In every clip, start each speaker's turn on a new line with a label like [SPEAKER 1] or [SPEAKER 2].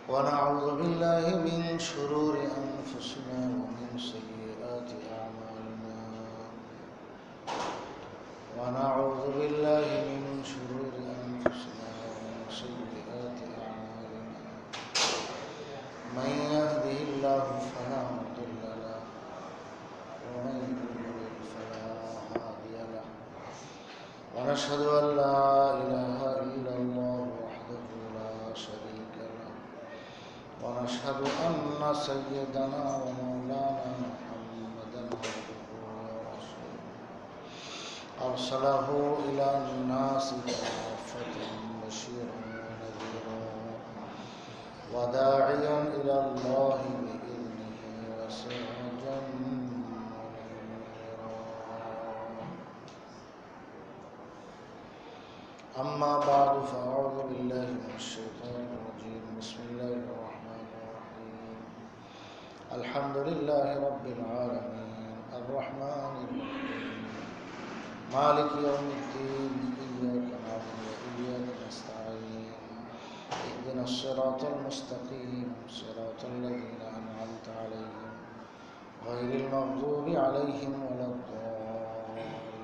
[SPEAKER 1] ونعوذ بالله من شرور أنفسنا ومن سيئات أعمالنا ونعوذ بالله من شرور أنفسنا ومن سيئات أعمالنا من يهده الله فلا مضل له ومن يضلل فلا هادي له ونشهد أن لا إله إلا الله وحده لا شريك له ونشهد أن سيدنا ومولانا محمدا عبده ورسوله أرسله إلى الناس كافة بشيرا ونذيرا وداعيا إلى الله بإذنه وسراجا منيرا أما بعد فأعوذ بالله من الشيطان الرجيم بسم الله الرحمن الرحيم الحمد لله رب العالمين الرحمن الرحيم مالك يوم الدين إياك نعبد وإياك نستعين اهدنا الصراط المستقيم صراط الذين أنعمت عليهم غير المغضوب عليهم ولا الضالين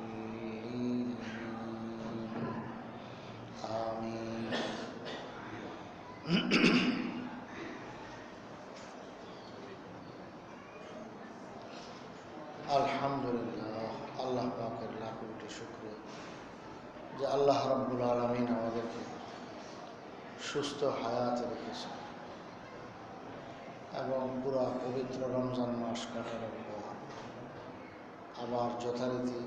[SPEAKER 1] آمين আলহামদুলিল্লাহ আল্লাহ পাকের লাখ কোটি শুকরিয়া যে আল্লাহ রাব্বুল আলামিন আমাদেরকে সুস্থ হায়াতে রেখেছেন এবং পুরা পবিত্র রমজান মাস কাটানোর পর আবার যথারীতি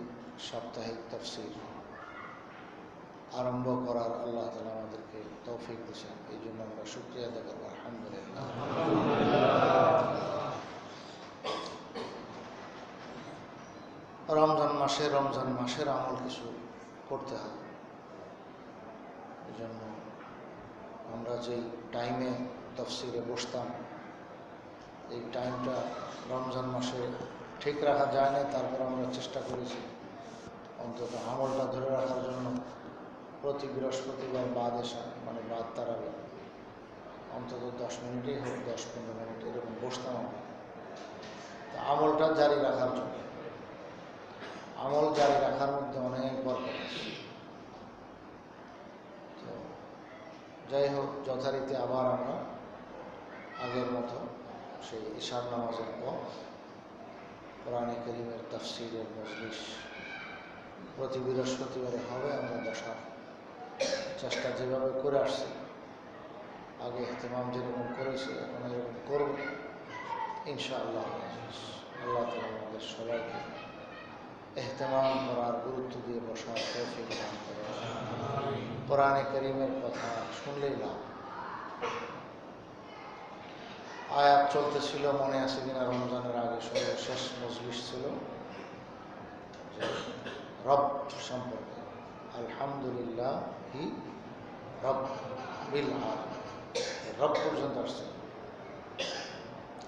[SPEAKER 1] সাপ্তাহিক তাফসীর আরম্ভ করার আল্লাহ তাআলা আমাদেরকে তৌফিক দিয়েছেন। এই জন্য আমরা শুকরিয়া আদায় করব আলহামদুলিল্লাহ। রমজান মাসের আমল কিছু করতে হয়। এই জন্য আমরা যেই টাইমে তাফসীরে বসতাম এই টাইমটা রমজান মাসে ঠিক রাখা যায় না, তারপর আমরা চেষ্টা করেছি অন্তত আমলটা ধরে রাখার জন্য প্রতি বৃহস্পতিবার বাদ এসা মানে বাদ তারাবে অন্তত 10 মিনিটেই হোক 10-15 মিনিট এরকম বসতাম আমরা তো আমলটা জারি রাখার জন্য। আমল জারি রাখার মধ্যে অনেক বরকত আছে। তো যাই হোক যথারীতি আবার আমরা আগের মতো সেই ঈশার নামাজের পর কোরআনে কারীমের তাফসীরের মজলিস প্রতি বৃহস্পতিবারে হবে। আমরা বসার চেষ্টা যেভাবে করে আসছি, আগে ইহতিমাম যেরকম করেছি এখন এরকম করব ইনশাআল্লাহ। আল্লাহ তাআলা আমাদের সবাইকে ইহতিমাম করার, গুরুত্ব দিয়ে বসার তৌফিক দান করেন। কোরআনে কারীমের কথা শুনলেই লাভ। আয়াত চলতেছিল, মনে আছে কিনা রমজানের আগে সর্বশেষ মজলিস ছিল যে রব সম্পর্কে, আলহামদুলিল্লাহি রাব্বিল আলামিন, রব পর্যন্ত আসছে।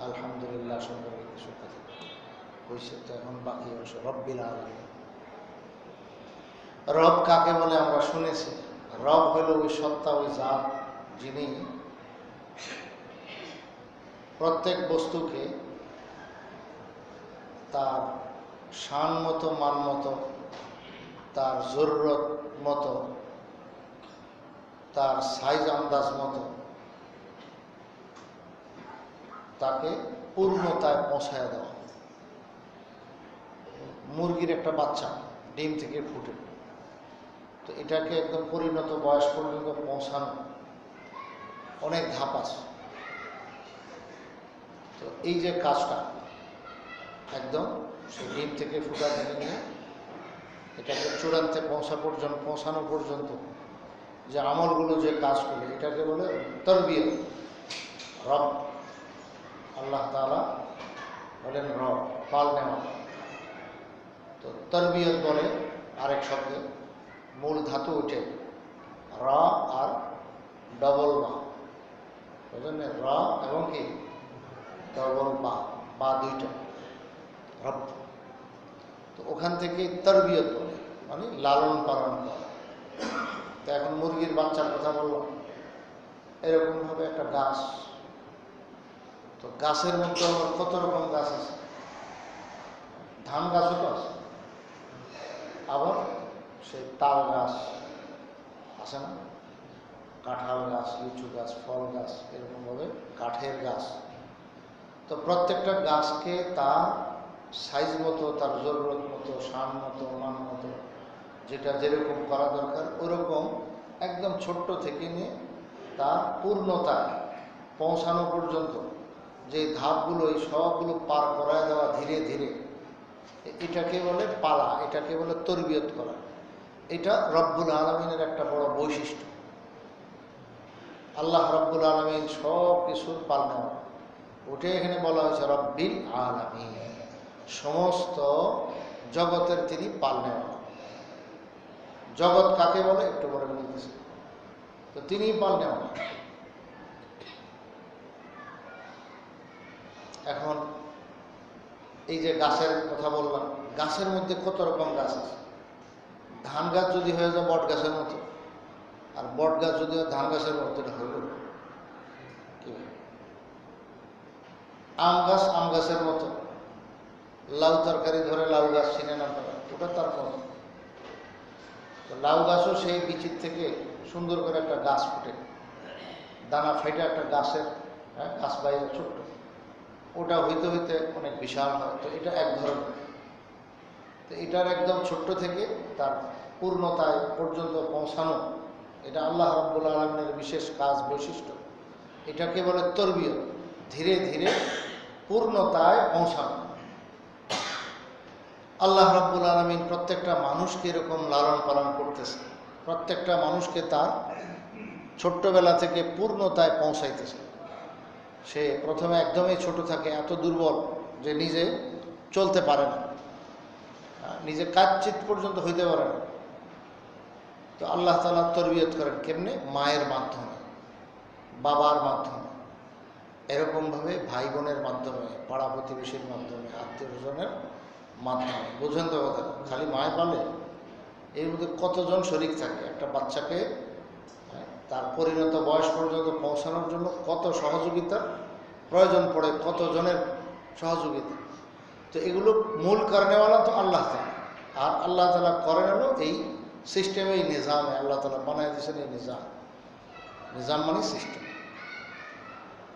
[SPEAKER 1] আলহামদুলিল্লাহ সম্পর্কে কিছু কথা হয়েছে, তো এখন বাকি অংশ রব্বিল আলামিন। রব কাকে বলে আমরা শুনেছি। রব হলো ওই সত্তা, ওই জাত যিনি প্রত্যেক বস্তুকে তার শান মতো, মান মতো, তার জরুরত মতো, তার সাইজ আন্দাজ মতো তাকে পূর্ণতায় পৌঁছায় দেওয়া। মুরগির একটা বাচ্চা ডিম থেকে ফুটে, তো এটাকে একদম পরিণত বয়স পর্যন্ত পৌঁছানো অনেক ধাপ আছে। তো এই যে কাজটা একদম সেই ডিম থেকে ফুটা থেকে নিয়ে এটাকে চূড়ান্তে পৌঁছানো পর্যন্ত যে আমলগুলো, যে কাজগুলো, এটাকে বলে তারবিয়ত। রব আল্লাহ তাআলা বলেন রব, পাল নেওয়া। তো তারবিয়ত বলে আরেক শব্দে, মূল ধাতু উঠে রা আর ডবল বা, বুঝলেন? রা এবং কি ডবল বা দুইটা রব। তো ওখান থেকে তারবিয়ত বলে, মানে লালন পালন করা। তো এখন মুরগির বাচ্চার কথা বললাম, এরকমভাবে একটা গাছ তো গাছের মধ্যে আবার কত রকম গাছ আছে, ধান গাছও তো আছে, আবার সেই তাল গাছ আছে না, কাঁঠাল গাছ, লিচু গাছ, ফল গাছ, এরকমভাবে কাঠের গাছ। তো প্রত্যেকটা গাছকে তার সাইজ মতো, তার জরুরত মতো, শান মতো, মান মতো, যেটা যেরকম করা দরকার ওরকম একদম ছোট্ট থেকে নিয়ে তার পূর্ণতায় পৌঁছানো পর্যন্ত যে ধাপগুলো, এই সবগুলো পার করায় দেওয়া ধীরে ধীরে, এটাকে বলে পালা, এটাকে বলে তরবিয়ত করা। এটা রব্বুল আলামিনের একটা বড় বৈশিষ্ট্য। আল্লাহ রব্বুল আলামিন সব কিছুর পালন, ওটাই এখানে বলা হয়েছে রব্বিল আলামিন, সমস্ত জগতের তিনি পালনেওয়ালা। জগৎ কাকে বলে একটু পরে বলতেছি। তো তিনিই পালনেওয়ালা। এখন এই যে গাছের কথা বললাম, গাছের মধ্যে কত রকম গাছ আছে। ধান গাছ যদি হয়ে যায় বট গাছের মতো, আর বট গাছ যদি হয় ধান গাছের মতো, এটা হইল কি? আম গাছ আম গাছের মতো, লাউ তরকারি ধরে লাউ গাছ চিনে না পারে, ওটা তার মতো। তো লাউ গাছও সেই বীচির থেকে সুন্দর করে একটা গাছ ফুটে, দানা ফাইটে একটা গাছের, গাছ বাইরে ছোট্ট, ওটা হইতে হইতে অনেক বিশাল হয়। তো এটা এক ধরনের। তো এটার একদম ছোট্ট থেকে তার পূর্ণতায় পর্যন্ত পৌঁছানো, এটা আল্লাহ রাব্বুল আলামিনের বিশেষ কাজ, বৈশিষ্ট্য। এটাকে বলে তরবিয়ত, ধীরে ধীরে পূর্ণতায় পৌঁছানো। আল্লাহ রাব্বুল আলামিন প্রত্যেকটা মানুষকে এরকম লালন পালন করতেছে, প্রত্যেকটা মানুষকে তার ছোট্টবেলা থেকে পূর্ণতায় পৌঁছাইতেছে। সে প্রথমে একদমই ছোট থাকে, এত দুর্বল যে নিজে চলতে পারে না, নিজে কাচ্চিত পর্যন্ত হইতে পারে না। তো আল্লাহ তাআলা তরবিয়ত করেন কেমনে? মায়ের মাধ্যমে, বাবার মাধ্যমে, এরকমভাবে ভাই বোনের মাধ্যমে, পাড়া প্রতিবেশীর মাধ্যমে, আত্মীয় স্বজনের মাধ্যমে। বুঝেন তো কথা? খালি মায় পালে এর মধ্যে কতজন শরিক থাকে একটা বাচ্চাকে তার পরিণত বয়স পর্যন্ত পৌঁছানোর জন্য কত সহযোগিতার প্রয়োজন পড়ে, কতজনের সহযোগিতা। তো এগুলো মূল কারণেওয়ালা তো আল্লাহ তাআলা, আর আল্লাহ তাআলা করেন হলো এই সিস্টেমে, এই নিজামে। আল্লাহ তাআলা বানায় দিয়েছেন এই নিজাম। নিজাম মানে সিস্টেম।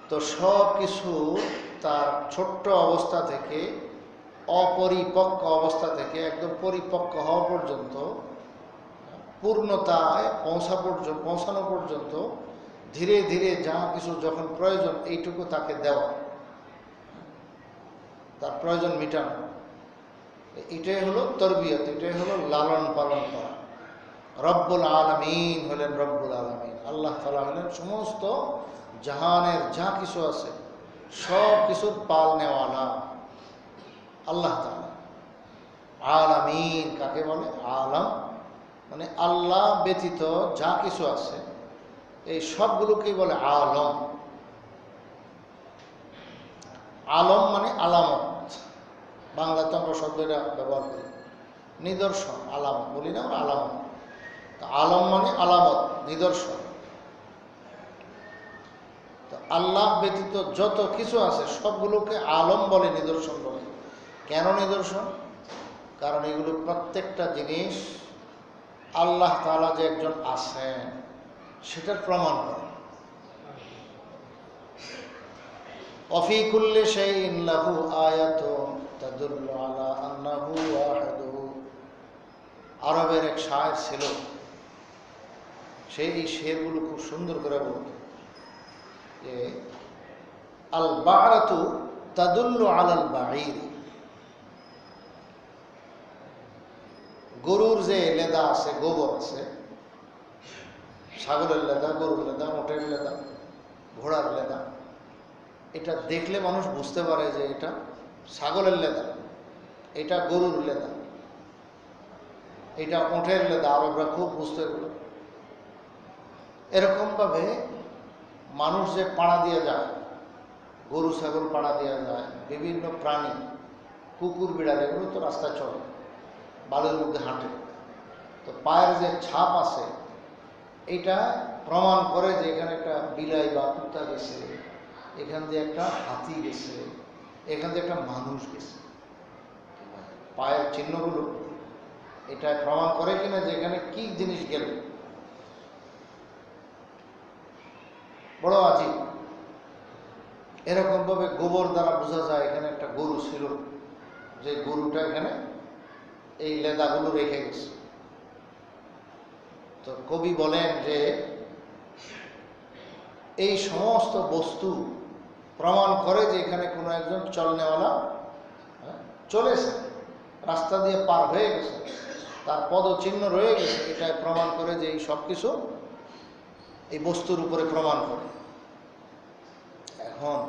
[SPEAKER 1] তো সব কিছু তার ছোট্ট অবস্থা থেকে, অপরিপক্ক অবস্থা থেকে একদম পরিপক্ক হওয়া পর্যন্ত, পূর্ণতায় পৌঁছানো পর্যন্ত ধীরে ধীরে যা কিছু যখন প্রয়োজন এইটুকু তাকে দেওয়া, তার প্রয়োজন মিটানো, এটাই হলো তরবিয়ত, এটাই হলো লালন পালন করা। রব্বুল আলামিন হলেন রব্বুল আলামিন, আল্লাহ তাআলা হলেন সমস্ত জাহানের যা কিছু আছে সব কিছুর পালনেওয়ালা আল্লাহ তাআলা। আলামিন কাকে বলে? আলাম মানে আল্লাহ ব্যতীত যা কিছু আছে এই সবগুলোকেই বলে আলম। আলম মানে আলামত, বাংলাতে আমরা শব্দটা ব্যবহার করি, নিদর্শন, আলামত বলি না আমরা, আলামত। তো আলম মানে আলামত, নিদর্শন। তো আল্লাহ ব্যতীত যত কিছু আছে সবগুলোকে আলম বলে, নিদর্শন বলে। কেন নিদর্শন? কারণ এগুলো প্রত্যেকটা জিনিস আল্লাহ তাআলা যে একজন আছেন সেটার প্রমাণ করে। ওয়াফি কুল্লি শাইইন লাহু আয়াতুন তাদুল্লু আলা আন্নাহু ওয়াহিদুহু। আরবের এক শায়ের ছিল, সেই শেরগুলো খুব সুন্দর করে বলত যে আল বা'রাতু তাদুল্লু আলাল বা'ীর। গরুর যে লেদা আছে, গোবর আছে, ছাগলের লেদা, গরুর লেদা, উটের লেদা, ঘোড়ার লেদা, এটা দেখলে মানুষ বুঝতে পারে যে এটা ছাগলের লেদা, এটা গরুর লেদা, এটা উটের লেদা। আরবরা খুব বুঝতে পারে। এরকমভাবে মানুষ যে পাড়া দিয়ে যায়, গরু ছাগল পাড়া দিয়ে যায়, বিভিন্ন প্রাণী, কুকুর বিড়াল, এগুলো তো রাস্তায় চলে, বালুর মধ্যে হাঁটে। তো পায়ের যে ছাপ আছে এটা প্রমাণ করে যে এখানে একটা বিলাই বা কুত্তা গেছে, এখান দিয়ে একটা হাতি গেছে, এখান দিয়ে একটা মানুষ গেছে। পায়ের চিহ্নগুলো এটা প্রমাণ করে কিনা যে এখানে কি জিনিস গেল। বড় আজীব। এরকম ভাবে গোবর দ্বারা বোঝা যায় এখানে একটা গরু ছিল, যে গরুটা এখানে এই লেদাগুলো রেখে গেছে। তো কবি বলেন যে এই সমস্ত বস্তু প্রমাণ করে যে এখানে কোনো একজন চলনেওয়ালা চলেছে, রাস্তা দিয়ে পার হয়ে গেছে, তার পদচিহ্ন রয়ে গেছে। এটা প্রমাণ করে যে এই সব কিছু এই বস্তুর উপরে প্রমাণ করে। এখন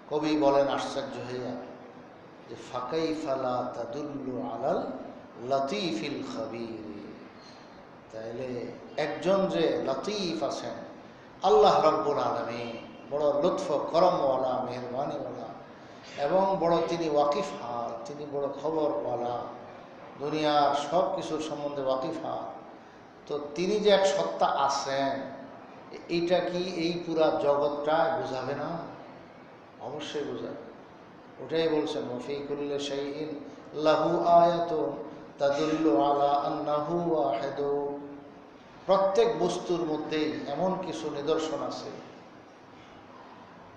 [SPEAKER 1] কবি বলেন আশ্চর্য হইয়া যে ফাকাইফা লা তাদুল্লু আলাল লতীফিল খাবীর। তাইলে একজন যে লতীফ আছেন, আল্লাহ রাব্বুল আলামিন, বড় লুৎফ করমওয়ালা, মেহরবানিওয়ালা, এবং বড় তিনি ওয়াকিফ হাল, তিনি বড় খবরওয়ালা, দুনিয়ার সব কিছুর সম্বন্ধে ওয়াকিফ হাল। তো তিনি যে এক সত্তা আছেন, এইটা কি এই পুরা জগৎটা বোঝাবে না? অবশ্যই বোঝাবে। ওটাই বলছেন ওয়াফি কুল্লি শাইইন লাহু আয়াতুন তাদুল্লু আলা আন্নাহু ওয়াহিদ। প্রত্যেক বস্তুর মধ্যেই এমন কিছু নিদর্শন আছে,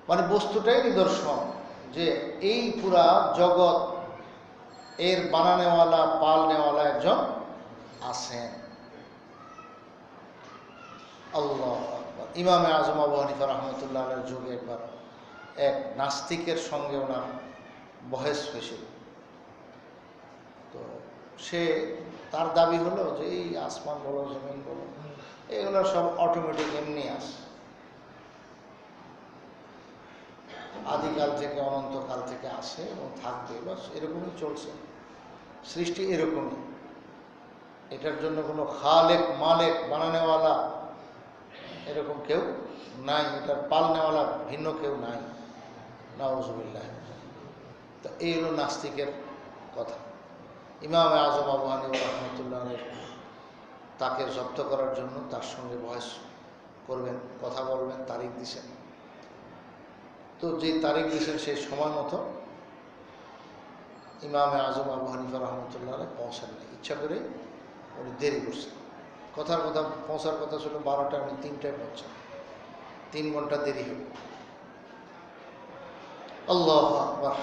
[SPEAKER 1] মানে বস্তুটাই নিদর্শন যে এই পুরা জগৎ এর বানানেওয়ালা, পালনেওয়ালা একজন আছেন, আল্লাহ আকবার। ইমামে আজম আবু হানিফা রাহমাতুল্লাহ আলাইহির যুগে একবার এক নাস্তিকের সঙ্গে ওনার বহেস হয়েছিল। তো সে তার দাবি হলো যে এই আসমান বলো, জমিন বলো, এগুলো সব অটোমেটিক এমনি আসে, আদিকাল থেকে অনন্তকাল থেকে আসে এবং থাকবে, বাস এরকমই চলছে, সৃষ্টি এরকমই। এটার জন্য কোনো খালেক, মালেক, বানানেওয়ালা এরকম কেউ নাই, এটার পালনেওয়ালা ভিন্ন কেউ নাই। নাউযুবিল্লাহ। তো এই হলো নাস্তিকের কথা। ইমামে আজম আবু হানিফা রাহমাতুল্লাহ তাকে জব্দ করার জন্য তার সঙ্গে বয়স করবেন, কথা বলবেন, তারিখ দিছেন। তো যে তারিখ দিয়েছেন সেই সময় মতো ইমামে আজম আবু হানিফা রাহমাতুল্লাহ পৌঁছান না, ইচ্ছা করে উনি দেরি করছেন। কথার কথা পৌঁছার কথা ছিল 12টা, উনি 3টায় পৌঁছান, 3 ঘন্টা দেরি হল। আল্লাহু আকবার।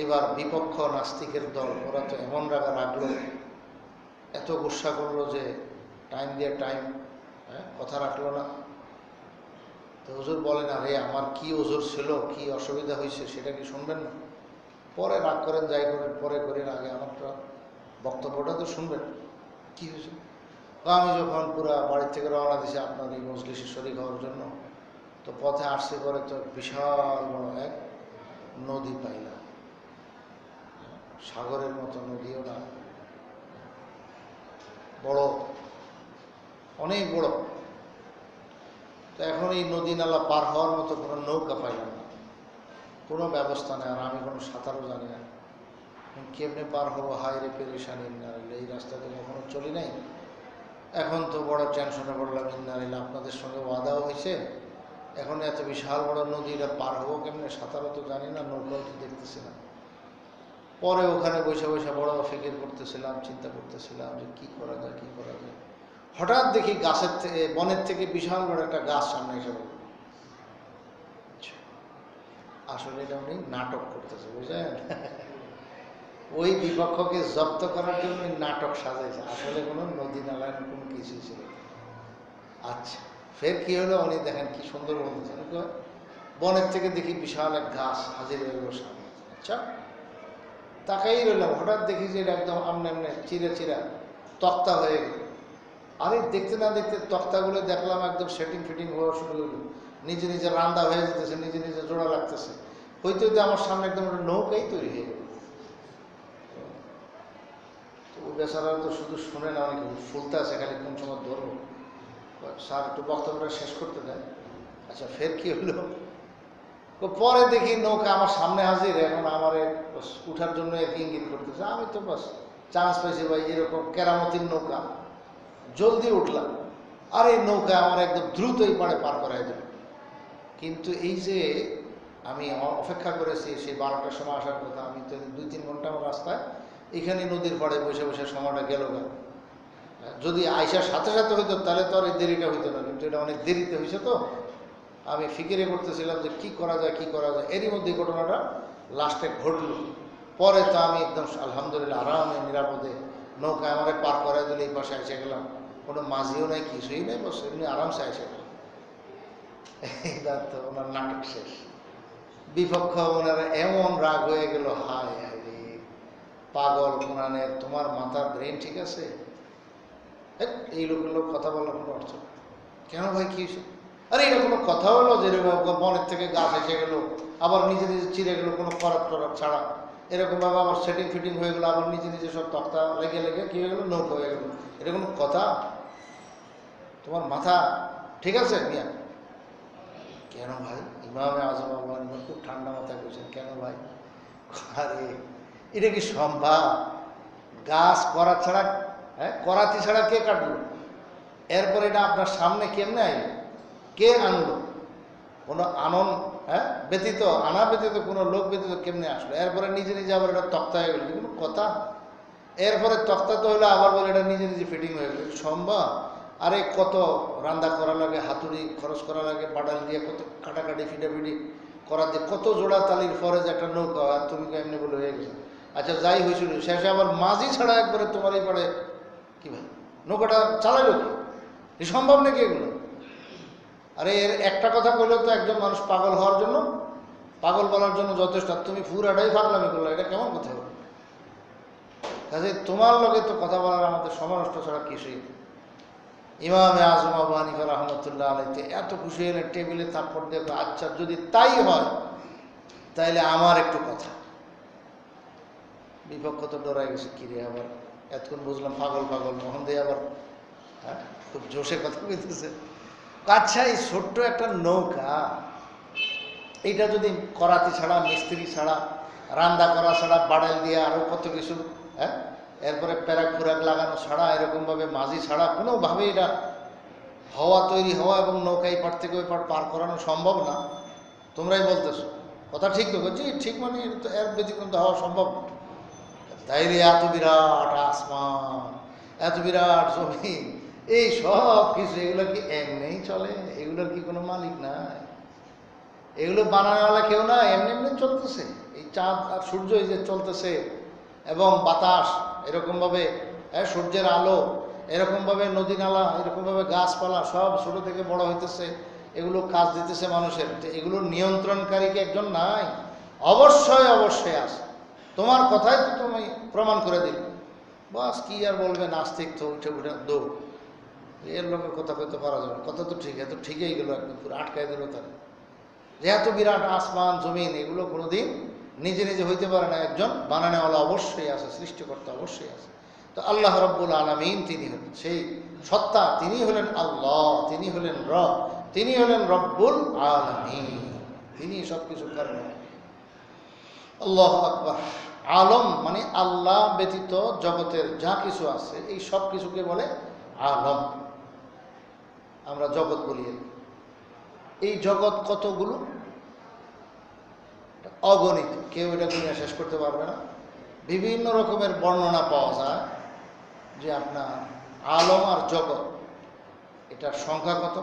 [SPEAKER 1] এবার বিপক্ষ নাস্তিকের দল, ওরা তো এমন রাগা রাখলো, এত গুসা করলো যে টাইম দিয়ে টাইম কথা রাখলো না। তো হুজুর বলেন, আরে আমার কি ওজোর ছিল, কি অসুবিধা হয়েছে সেটা কি শুনবেন না? পরে রাগ করেন, যাই করেন, পরে করেন, আগে আমারটা বক্তব্যটা তো শুনবেন। কি হয়েছে? আমি যখন পুরা বাড়ির থেকে রওনা দিয়েছি আপনার এই মজলিসে শরীক হওয়ার জন্য, তো পথে আসতে পরে তো বিশাল বড় এক নদী পাইলাম, সাগরের মতো নদীও না, বড়, অনেক বড়। তো এখন এই নদী নালা পার হওয়ার মতো কোনো নৌকা পাইলাম না, কোনো ব্যবস্থা নেই, আর আমি কোনো সাঁতারও জানি না। কেমনে পার হবো? হাই রে পেরেশানি, ইন্নালিল্লাহ। এই রাস্তাতে কখনো চলি নাই, এখন তো বড় টেনশনে পড়লাম, ইন্নালিল্লাহ। আপনাদের সঙ্গে ওয়াদাও হয়েছে, এখন এত বিশাল বড় নদীটা পার হবো কেমনে? সাঁতারও তো জানি না, নৌকাও তো দেখতেছি না। পরে ওখানে বসে বসে বড় ফিকির করতেছিলাম, চিন্তা করতেছিলাম যে কি করা যায়, কি করা যায়। হঠাৎ দেখি গাছের থেকে, বনের থেকে বিশাল বড় একটা গাছ সামনে এসে পড়ল। আসলে এটা উনি নাটক করতেছে, বুঝলেন? ওই বিপক্ষকে জব্দ করার জন্য নাটক সাজাইছে, আসলে কোনো নদী নালার কোনো কিছুই ছিল। আচ্ছা, ফের কি হলো? উনি দেখেন কি সুন্দর বলতেছেন, বনের থেকে দেখি বিশাল এক গাছ হাজির হয়ে গেল সামনে। আচ্ছা, তাকাই রইলাম, হঠাৎ দেখি যে এটা একদম আমনে আমনে চিরা চিরা তক্তা হয়ে গেল। আরে দেখতে না দেখতে তক্তাগুলো দেখলাম একদম সেটিং ফিটিং হওয়া শুরু হইল, নিজে নিজে রান্না হয়ে যেতেছে, নিজে নিজে জোড়া লাগতেছে। হইতে হইতে আমার সামনে একদম একটা নৌকাই তৈরি হয়ে গেল। তো ও বেচারা তো শুধু শুনে না, অনেক ফুলতে আছে, খালি কোন সময় ধরবো। স্যার একটু বক্তব্যটা শেষ করতে দেয়। আচ্ছা, ফের কি হলো? পরে দেখি নৌকা আমার সামনে হাজির, এখন আমার উঠার জন্য ইঙ্গিত করতেছে। আমি তো বাস চান্স পাইছি ভাই, এরকম কেরামতির নৌকা, জলদি উঠলাম। আর এই নৌকা আমার একদম দ্রুত এই পাড়ে পার করাই দিল। কিন্তু এই যে আমি অপেক্ষা করেছি সেই 12টার সময় আসার কথা, আমি তো 2-3 ঘন্টা আমার রাস্তায় এখানে নদীর পাড়ে বসে বসে সময়টা গেল না। যদি আইসার সাথে সাথে হইতো তাহলে তো আর এই দেরিটা হইতো না, কিন্তু এটা অনেক দেরিতে হয়েছে। তো আমি ফিকিরে করতেছিলাম যে কি করা যায় কি করা যায়, এরই মধ্যে ঘটনাটা লাস্টে ঘটলো। পরে তো আমি একদম আলহামদুলিল্লাহ আরামে নিরাপদে নৌকায় আমারে পার করাই দিলে এই পাশে এসে গেলাম, কোনো মাঝিও নাই কিছুই নেই, বস এমনি আরামসে এসে গেলাম। এইবার তো ওনার নাটক শেষ। বিপক্ষ ওনারা এমন রাগ হয়ে গেল, হায় হায় রে পাগল কোরআনের, তোমার মাথার ব্রেন ঠিক আছে? এই লোকের লোক কথা বলার কোনো অর্থ নেই। কেন ভাই কি হয়েছে? আরে এটা কোনো কথা হলো যে বনের থেকে গাছ এসে গেল, আবার নিজে নিজে চিড়ে গেলো কোনো করাত টরাত ছাড়া, এরকমভাবে আবার সেটিং ফিটিং হয়ে গেলো, আবার নিজে নিজে সব তক্তা লেগে লেগে কী হয়ে গেলো, নৌকা হয়ে গেলো। এটা কোনো কথা? তোমার মাথা ঠিক আছে মিয়া? কেন ভাই? ইমামে আজম আল্লাহ খুব ঠান্ডা মাথায় বলছেন, কেন ভাই? আরে এটা কি সম্ভব? গাছ করা ছাড়া, করাতি ছাড়া কে কাটলো? এরপর এটা আপনার সামনে কেমনে আইল? কে আনলো? কোনো ব্যতীত, আনা ব্যতীত কোনো লোক ব্যতীত কেমনে আসলো? এরপরে নিজে নিজে আবার এটা তক্তা হয়ে গেল, কোনো কথা? এরপরে তক্তা তো হলো, আবার বলে এটা নিজে নিজে ফিটিং হয়ে গেল, সম্ভব? আরে কত রান্না করা লাগে, হাতুড়ি খরচ করা লাগে, বাডাল দিয়ে কত কাটাকাটি ফিটাফিটি করা দিয়ে কত জোড়া তালির পরে যে একটা নৌকা, আর তুমি এমনি বলে হয়ে গেছে। আচ্ছা যাই হয়েছিল, শেষে আবার মাঝি ছাড়া একবারে তোমার এই পাড়ে কি ভাই নৌকাটা চালাইলো কি? এ সম্ভব নাকি এগুলো? আরে এর একটা কথা বললেও তো একজন মানুষ পাগল হওয়ার জন্য, পাগল বলার জন্য যথেষ্ট। তুমি পুরাটাই পাগলামি করলো, এটা কেমন কথা হলো? কাজে তোমার লগে তো কথা বলার আমাদের সময় নষ্ট ছাড়া কিছুই। ইমামে আজম আবু হানিফা রহমতুল্লাহ আলাইহি এত খুশি হলেন, টেবিলে থাপ্পড় দিয়ে, আচ্ছা যদি তাই হয় তাইলে আমার একটু কথা। বিপক্ষ তো ডরাই গেছে, কিরে আবার এতক্ষণ বুঝলাম পাগল পাগল, মোহন দিয়ে আবার খুব জোশে কথা বলতেছে। আচ্ছা এই ছোট্ট একটা নৌকা, এইটা যদি করাতি ছাড়া, মিস্ত্রি ছাড়া, রান্না করা ছাড়া, বাড়াল দিয়ে আরও কত কিছু, এরপরে প্যারাক ফুরাক লাগানো ছাড়া, এরকমভাবে মাঝি ছাড়া কোনোভাবে এটা হাওয়া তৈরি হওয়া এবং নৌকা এই পার থেকে ওই পার পার করানো সম্ভব না। তোমরাই বলতেছো, কথা ঠিক তো? বলছি ঠিক, মানে এটা তো এর ব্যতিক্রম তো হওয়া সম্ভব না। তাইলে এত বিরাট আসমান, এত বিরাট জমিন, এই সব কিছু এগুলো কি এমনিই চলে? এগুলোর কি কোনো মালিক নাই? এগুলো বানানোওয়ালা কেউ না, এমনি এমনি চলতেছে। এই চাঁদ আর সূর্য এই যে চলতেছে, এবং বাতাস এরকমভাবে, সূর্যের আলো এরকমভাবে, নদী নালা এরকমভাবে, গাছপালা সব ছোট থেকে বড় হইতেছে, এগুলো কাজ দিতেছে মানুষের। এগুলোর নিয়ন্ত্রণকারী কি একজন নাই? অবশ্যই অবশ্যই আছে। তোমার কথাই তো তুমি প্রমাণ করে দিলে, বাস কি আর বলবে? নাস্তিক তো উঠে উঠে দৌড়, এর লোকের কথা কইতে পারা যাবে। কথা তো ঠিক, এত ঠিকই গেল, একদম পুরো আটকাই দিল তারা। যে এত বিরাট আসমান জমিন, এগুলো কোনোদিন নিজে নিজে হইতে পারে না, একজন বানানোওয়ালা অবশ্যই আছে, সৃষ্টিকর্তা অবশ্যই আছে। তো আল্লাহ রব্বুল আলামিন তিনি হলেন সেই সত্তা, তিনি হলেন আল্লাহ, তিনি হলেন রব, তিনি হলেন রব্বুল আলামিন, তিনি সব কিছুর কারণ। আল্লাহু আকবার। আলম মানে আল্লাহ ব্যতীত জগতের যা কিছু আছে এই সব কিছুকে বলে আলম, আমরা জগৎ বলি। এই জগৎ কতগুলো? অগণিত, কেউ এটা দুনিয়া শেষ করতে পারবে না। বিভিন্ন রকমের বর্ণনা পাওয়া যায় যে আপনার আলম আর জগৎ এটার সংখ্যা কত,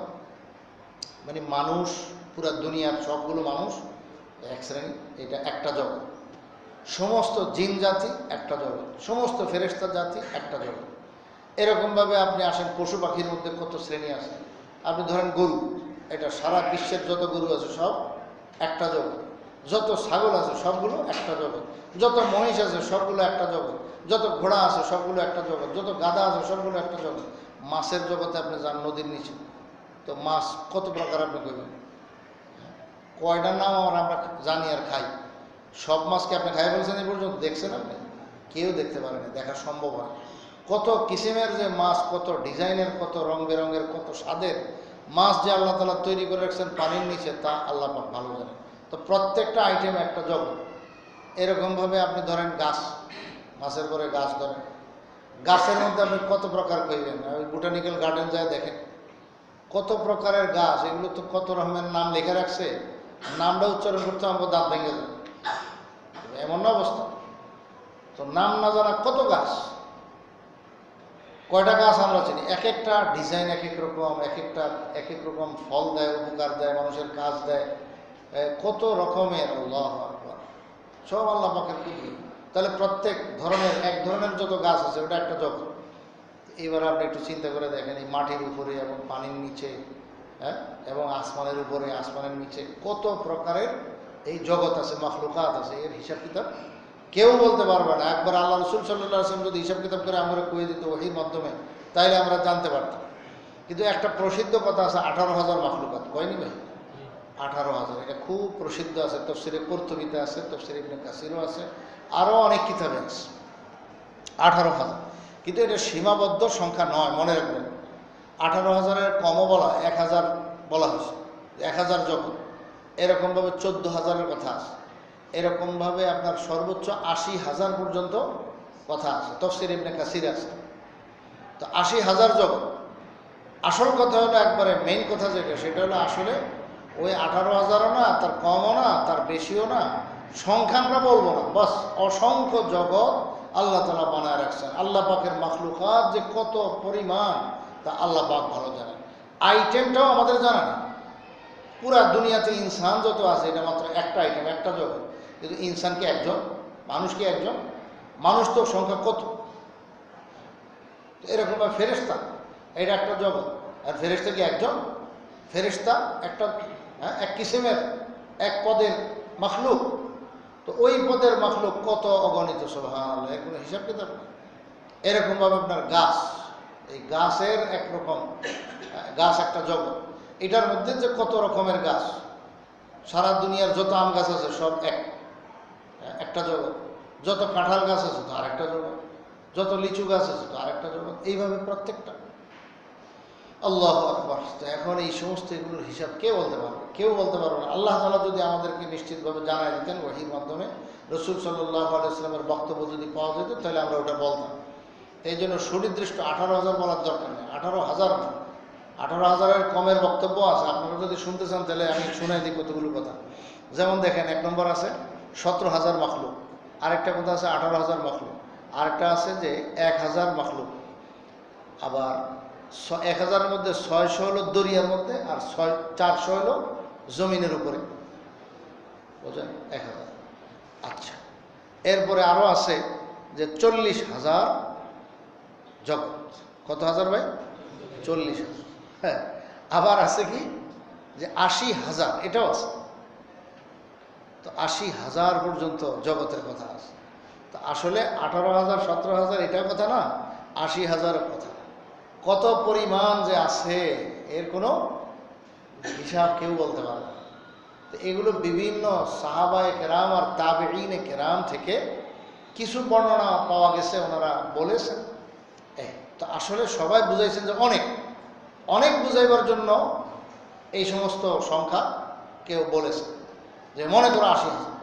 [SPEAKER 1] মানে মানুষ, পুরা দুনিয়ার সবগুলো মানুষ এক শ্রেণী, এটা একটা জগৎ। সমস্ত জিন জাতি একটা জগৎ, সমস্ত ফেরেশতা জাতি একটা জগৎ। এরকমভাবে আপনি আসেন পশু পাখির মধ্যে কত শ্রেণী আছে। আপনি ধরেন গরু, এটা সারা বিশ্বের যত গরু আছে সব একটা জগৎ। যত ছাগল আছে সবগুলো একটা জগৎ। যত মহিষ আছে সবগুলো একটা জগৎ। যত ঘোড়া আছে সবগুলো একটা জগৎ। যত গাধা আছে সবগুলো একটা জগৎ। মাছের জগতে আপনি যান নদীর নিচে, তো মাছ কত প্রকার আপনি করবেন, কয়টার নাম আমরা জানি আর খাই। সব মাছকে আপনি খাই বলছেন এই পর্যন্ত? দেখছেন আপনি? কেউ দেখতে পারে না, দেখা সম্ভব হয়। কত কিসিমের যে মাছ, কত ডিজাইনের, কত রং বেরঙের, কত স্বাদের মাছ যে আল্লাহ তাআলা তৈরি করে রাখছেন পানির নিচে, তা আল্লাহ পাক ভালো জানে। তো প্রত্যেকটা আইটেম একটা জগৎ। এরকমভাবে আপনি ধরেন গাছ, মাছের পরে গাছ ধরেন, গাছের মধ্যে আপনি কত প্রকার কইবেন। ওই বোটানিক্যাল গার্ডেন যায় দেখেন, কত প্রকারের গাছ, এগুলো তো কত রকমের নাম লেখা রাখছে, নামটা উচ্চারণ করতে আমাকে দাঁত ভেঙে যায়, এমন না অবস্থা। তো নাম না জানা কত গাছ, কয়টা গাছ আমরা চিনি, এক একটা ডিজাইন এক এক রকম, এক একটা এক এক রকম ফল দেয়, উপকার দেয়, মানুষের কাজ দেয়, কত রকমের। আল্লাহু আকবার, সব আল্লাহ পাকের কুদরত। তাহলে প্রত্যেক ধরনের, এক ধরনের যত গাছ আছে ওটা একটা জগৎ। এবার আপনি একটু চিন্তা করে দেখেন, এই মাটির উপরে এবং পানির নিচে, হ্যাঁ, এবং আসমানের উপরে আসমানের নিচে কত প্রকারের এই জগৎ আছে, মাখলুকাত আছে, এর হিসাব কিতাব কেউ বলতে পারবে না। একবার আল্লাহ রসুল সাল্লাল্লাহু আলাইহি ওয়াসাল্লাম যদি হিসাব কিতাব করে আমরা কয়ে দিত ওহির মাধ্যমে, তাইলে আমরা জানতে পারতাম। কিন্তু একটা প্রসিদ্ধ কথা আছে, 18,000 মাখলুকাত, কয়নি ভাই? 18,000, এটা খুব প্রসিদ্ধ আছে, তাফসীরে কুরতুবীতে আছে, তাফসীরে ইবনে কাসিরও আছে, আরও অনেক কিতাবে আছে 18,000। কিন্তু এটা সীমাবদ্ধ সংখ্যা নয়, মনে রাখবেন। 18,000-এর কমও বলা, 1,000 বলা হয়েছে, 1,000 জগৎ। এরকমভাবে 14,000-এর কথা আছে, এরকমভাবে আপনার সর্বোচ্চ 80,000 পর্যন্ত কথা আছে, তাফসীর ইবনে কাসির আছে। তো 80,000 জগৎ। আসল কথা হলো, একবারে মেইন কথা যেটা, সেটা হলো আসলে ওই 18,000-ও না, তার কমও না, তার বেশিও না, সংখ্যা আমরা বলবো না, বাস অসংখ্য জগৎ আল্লাহ তাআলা বানায় রাখছেন। আল্লাহ পাকের মাখলুকাত যে কত পরিমাণ তা আল্লাহ পাক ভালো জানেন। আইটেমটাও আমাদের জানা না। পুরা দুনিয়াতে ইনসান যত আছে এটা মাত্র একটা আইটেম, একটা জগৎ। কিন্তু ইনসান কি একজন? মানুষ কি একজন? মানুষ তো সংখ্যা কত। এরকমভাবে ফেরেশতা, এটা একটা জগৎ। আর ফেরেশতা কি একজন? ফেরেশতা একটা, হ্যাঁ, এক কিসিমের, এক পদের মাখলুক। তো ওই পদের মাখলুক কত অগণিত, সুবহানাল্লাহ, এর কোনো হিসাব কিতাব নেই। এরকমভাবে আপনার গাছ, এই গাছের একরকম, গাছ একটা জগৎ। এটার মধ্যে যে কত রকমের গাছ, সারা দুনিয়ার যত আম গাছ আছে সব একটা জগৎ, যত কাঁঠাল গাছ আছে তো আরেকটা জগৎ, যত লিচু গাছ আছে তো আরেকটা জগৎ, এইভাবে প্রত্যেকটা। আল্লাহু আকবার। তো এখন এই সমস্ত এগুলোর হিসাব কে বলতে পারবে? কেউ বলতে পারবে না। আল্লাহ তাআলা যদি আমাদেরকে নিশ্চিতভাবে জানাই দিতেন ওহীর মাধ্যমে, রাসূল সাল্লাল্লাহু আলাইহি ওয়াসাল্লামের বক্তব্য যদি পাওয়া যেত, তাহলে আমরা ওটা বলতাম। এই জন্য সুনির্দিষ্ট 18,000 বলার দরকার নেই, 18,000 না, 18,000-এর কমের বক্তব্য আছে। আপনারা যদি শুনতে চান তাহলে আমি শুনাই দিই কতগুলো কথা। যেমন দেখেন, 1 নম্বর আছে 17,000 মাখলুক, আরেকটা কথা আছে 18,000 মাখলুক, আরেকটা আছে যে 1,000 মাখলুক। আবার 1,000-এর মধ্যে 600 হলো দরিয়ার মধ্যে, আর 400 হলো জমিনের উপরে, বুঝলেন? 1,000। আচ্ছা, এরপরে আরও আছে যে 40,000 জগৎ। কত হাজার ভাই? 40,000। হ্যাঁ, আবার আছে কি যে 80,000, এটাও আছে। তো 80,000 পর্যন্ত জগতের কথা আছে। তো আসলে 18,000 17,000 এটাও কথা না, 80,000-এর কথা। কত পরিমাণ যে আছে এর কোনো হিসাব কেউ বলতে পারে না। তো এগুলো বিভিন্ন সাহাবায়ে কেরাম আর তাবেঈনে কেরাম থেকে কিছু বর্ণনা পাওয়া গেছে, ওনারা বলেছেন। তো আসলে সবাই বুঝাইছেন যে অনেক অনেক বুঝাইবার জন্য এই সমস্ত সংখ্যা কেউ বলেছে, যে মনে করো 80,000,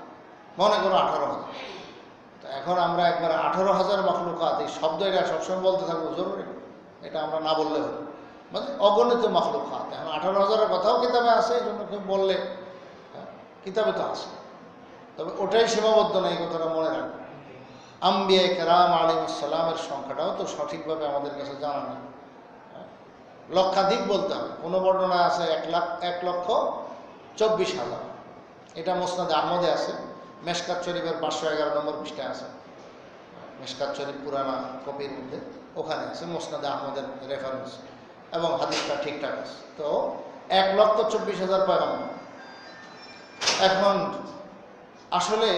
[SPEAKER 1] মনে করো 18,000। তো এখন আমরা একবার 18,000 মাখলুকাত, এই শব্দ এটা সবসময় বলতে থাকবো, জরুরি, এটা আমরা না বললে হবে, মানে অগণিত মাখলুকাত। এখন 18,000-এর কথাও কিতাবে আছে, এই জন্য কেউ বললে, কিতাবে তো আছে, তবে ওটাই সীমাবদ্ধ না, এই কথাটা মনে রাখবে। আম্বিয়া কেরাম আলাইহিস সালামের সংখ্যাটাও তো সঠিকভাবে আমাদের কাছে জানা নেই, লক্ষাধিক বলতে হবে। কোনো বর্ণনা আছে 1,24,000, এটা মুসনাদে আহমদে আছে, মেশকাত শরীফের 511 নম্বর পৃষ্ঠায় আছে, মেশকাত শরীফ পুরানা কপির মধ্যে ওখানে আছে মুসনাদে আহমদের রেফারেন্স, এবং হাদিসটা ঠিকঠাক আছে। তো 1,24,000 পয়গম্বর। এখন আসলে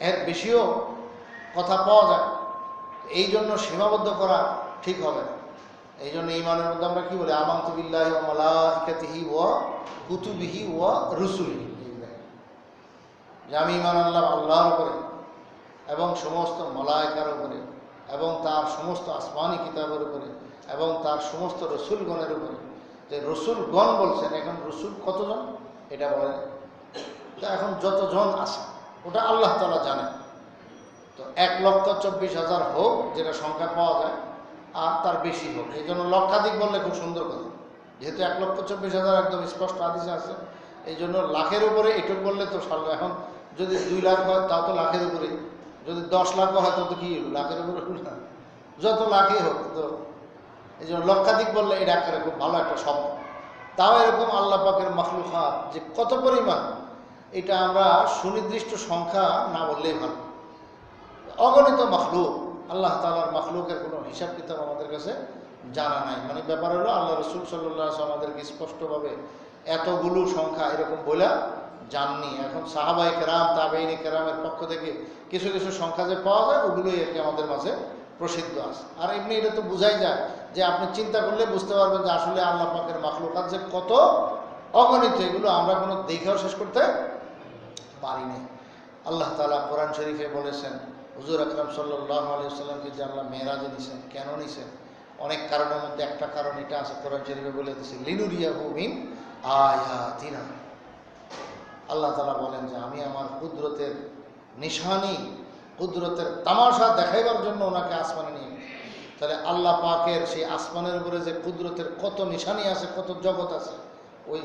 [SPEAKER 1] এর বেশিও কথা পাওয়া যায়, এই জন্য সীমাবদ্ধ করা ঠিক হবে না। এই জন্য ঈমানের মধ্যে আমরা কি বলি? আমানতু বিল্লাহি ওয়া মালাইকাতিহি ওয়া কুতুবিহি ওয়া রুসুলিহি, যে আমি ঈমান আনলাম আল্লাহর উপরে এবং সমস্ত মালায়েকার উপরে এবং তার সমস্ত আসমানি কিতাবের উপরে এবং তার সমস্ত রসুলগণের উপরে। যে রসুলগণ বলছেন, এখন রসুল কতজন এটা বলেন, তো এখন যতজন আছে ওটা আল্লাহ তাআলা জানেন। তো 1,24,000 হোক, যেটা সংখ্যা পাওয়া যায়, আর তার বেশি হোক, এই জন্য লক্ষাধিক বললে খুব সুন্দর কথা, যেহেতু 1,24,000 একদম স্পষ্ট হাদিসে আছে, এই জন্য লাখের উপরে এটুক বললে তো সাল। এখন যদি 2 লাখ হয় তাও তো লাখের উপরে, যদি 10 লাখও হয় তত কি হলো, লাখের উপরে হলো না, যত লাখই হোক। তো এই জন্য লক্ষাধিক বললে এটা একটা খুব ভালো একটা শব্দ। তাও এরকম আল্লাহ পাকের মাখলুকাত যে কত পরিমাণ, এটা আমরা সুনির্দিষ্ট সংখ্যা না বললেই ভালো। অগণিত মাখলুক, আল্লাহ তাআলার মাখলুকের কোনো হিসাব কিতাব আমাদের কাছে জানা নাই। মানে ব্যাপার হলো আল্লাহ রসুল সাল্লাল্লাহু আলাইহি ওয়াসাল্লাম আমাদেরকে স্পষ্টভাবে এতগুলো সংখ্যা এরকম বলে জাননি। এখন সাহাবায়ে কেরাম, তাবেঈনে কেরামের পক্ষ থেকে কিছু কিছু সংখ্যা যে পাওয়া যায়, ওগুলোই আর কি আমাদের মাঝে প্রসিদ্ধ আছে। আর এমনি এটা তো বোঝাই যায় যে আপনি চিন্তা করলে বুঝতে পারবেন যে আসলে আল্লাহ পাকের মাখলুকাত যে কত অগণিত, এগুলো আমরা কোনো দেখাও শেষ করতে পারি না। আল্লাহ তাআলা কোরআন শরীফে বলেছেন, হুজুর আকরাম সাল্লাল্লাহু আলাইহি ওয়াসাল্লামকে যে আল্লাহ মেরাজে নিছেন, কেন নিছেন? অনেক কারণের মধ্যে একটা কারণ এটা আছে, কোরআন শরীফে বলে দিয়েছে লিনুরিয়াহু মিন আয়াতিনা। আল্লাহ তাআলা বলেন যে আমি আমার কুদরতের নিশানি, কুদরতের তামাশা দেখাইবার জন্য ওনাকে আসমানে নিয়ে। তাহলে আল্লাহ পাকের সেই আসমানের উপরে যে কুদরতের কত নিশানি আছে, কত জগৎ আছে, ওই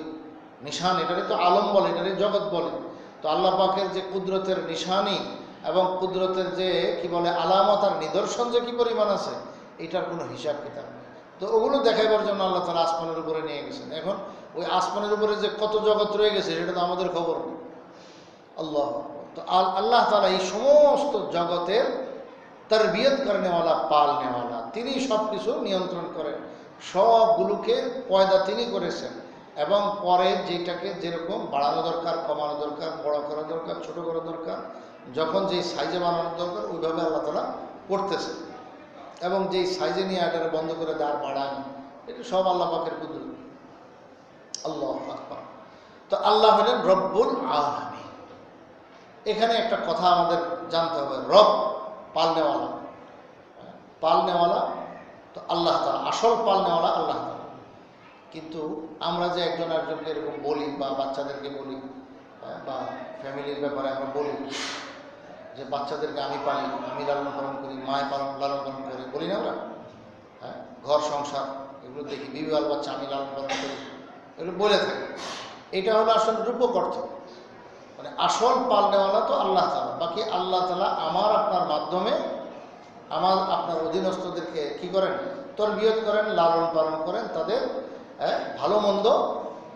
[SPEAKER 1] নিশান, এটারই তো আলম বলে, এটারই জগৎ বলে। তো আল্লাহ পাকের যে কুদরতের নিশানি এবং কুদরতের যে কি বলে আলামত আর নিদর্শন যে কি পরিমাণ আছে, এটার কোনো হিসাব কিতাব নেই। তো ওগুলো দেখাইবার জন্য আল্লাহ তাআলা আসমানের উপরে নিয়ে গেছেন। এখন ওই আসমানের উপরে যে কত জগৎ রয়ে গেছে সেটা তো আমাদের খবর নেই। আল্লাহ, তো আল্লাহ তাআলা এই সমস্ত জগতের তরবিয়ত করনেওয়ালা, পালনেওয়ালা, তিনি সব কিছু নিয়ন্ত্রণ করেন, সবগুলোকে পয়দা তিনি করেছেন। এবং পরে যেটাকে যেরকম বাড়ানো দরকার, কমানো দরকার, বড় করা দরকার, ছোট করা দরকার, যখন যেই সাইজে বানানো দরকার ওইভাবে আল্লাহ তাআলা করতেছে। এবং যেই সাইজে নিয়ে এটাকে বন্ধ করে দেওয়ার বাড়ানো, এটা সব আল্লাহ পাকের কুদরত। আল্লাহু আকবার। তো আল্লাহ হলেন রব্বুল আলামিন। এখানে একটা কথা আমাদের জানতে হবে, রব পালনেওয়ালা, পালনেওয়ালা তো আল্লাহ তাআলা, আসল পালনেওয়ালা আল্লাহ তাআলা। কিন্তু আমরা যে একজন একজনকে এরকম বলি, বা বাচ্চাদেরকে বলি, বা ফ্যামিলির ব্যাপারে আমরা বলি যে বাচ্চাদেরকে আমি পালি, আমি লালন পালন করি, মায় লালন পালন করে, বলি না আমরা? হ্যাঁ, ঘর সংসার এগুলো দেখি, বিবাহ বাচ্চা আমি লালন পালন করি, এগুলো বলে থাকি। এটা হলো আসল রূপক অর্থ। মানে আসল পালনেওয়ালা তো আল্লাহ তাআলা। বাকি আল্লাহ তাআলা আমার আপনার মাধ্যমে আমার আপনার অধীনস্থদেরকে কি করেন? তরবিয়ত করেন, লালন পালন করেন, তাদের ভালো মন্দ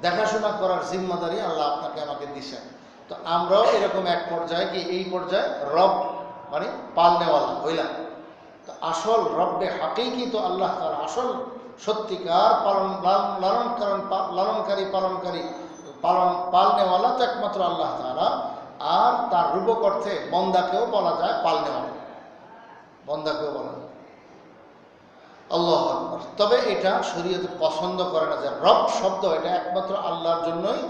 [SPEAKER 1] দেখাশোনা করার জিম্মাদারি আল্লাহ আপনাকে আমাকে দিছেন। তো আমরাও এরকম এক পর্যায়ে কি, এই পর্যায়ে রব মানে পালনেওয়ালা হইলাম। তো আসল রব্বে হাকিকি তো আল্লাহ তাআলা, আসল সত্যিকার লালনকারী পালনকারী পালনেওয়ালা তো একমাত্র আল্লাহ তাআলা। আর তার রূপক অর্থে বন্দাকেও বলা যায় পালনেওয়ালা, বন্দাকেও বলা যায়। আল্লাহু আকবার। তবে এটা শরীয়তে পছন্দ করে না যে রব শব্দ এটা একমাত্র আল্লাহর জন্যই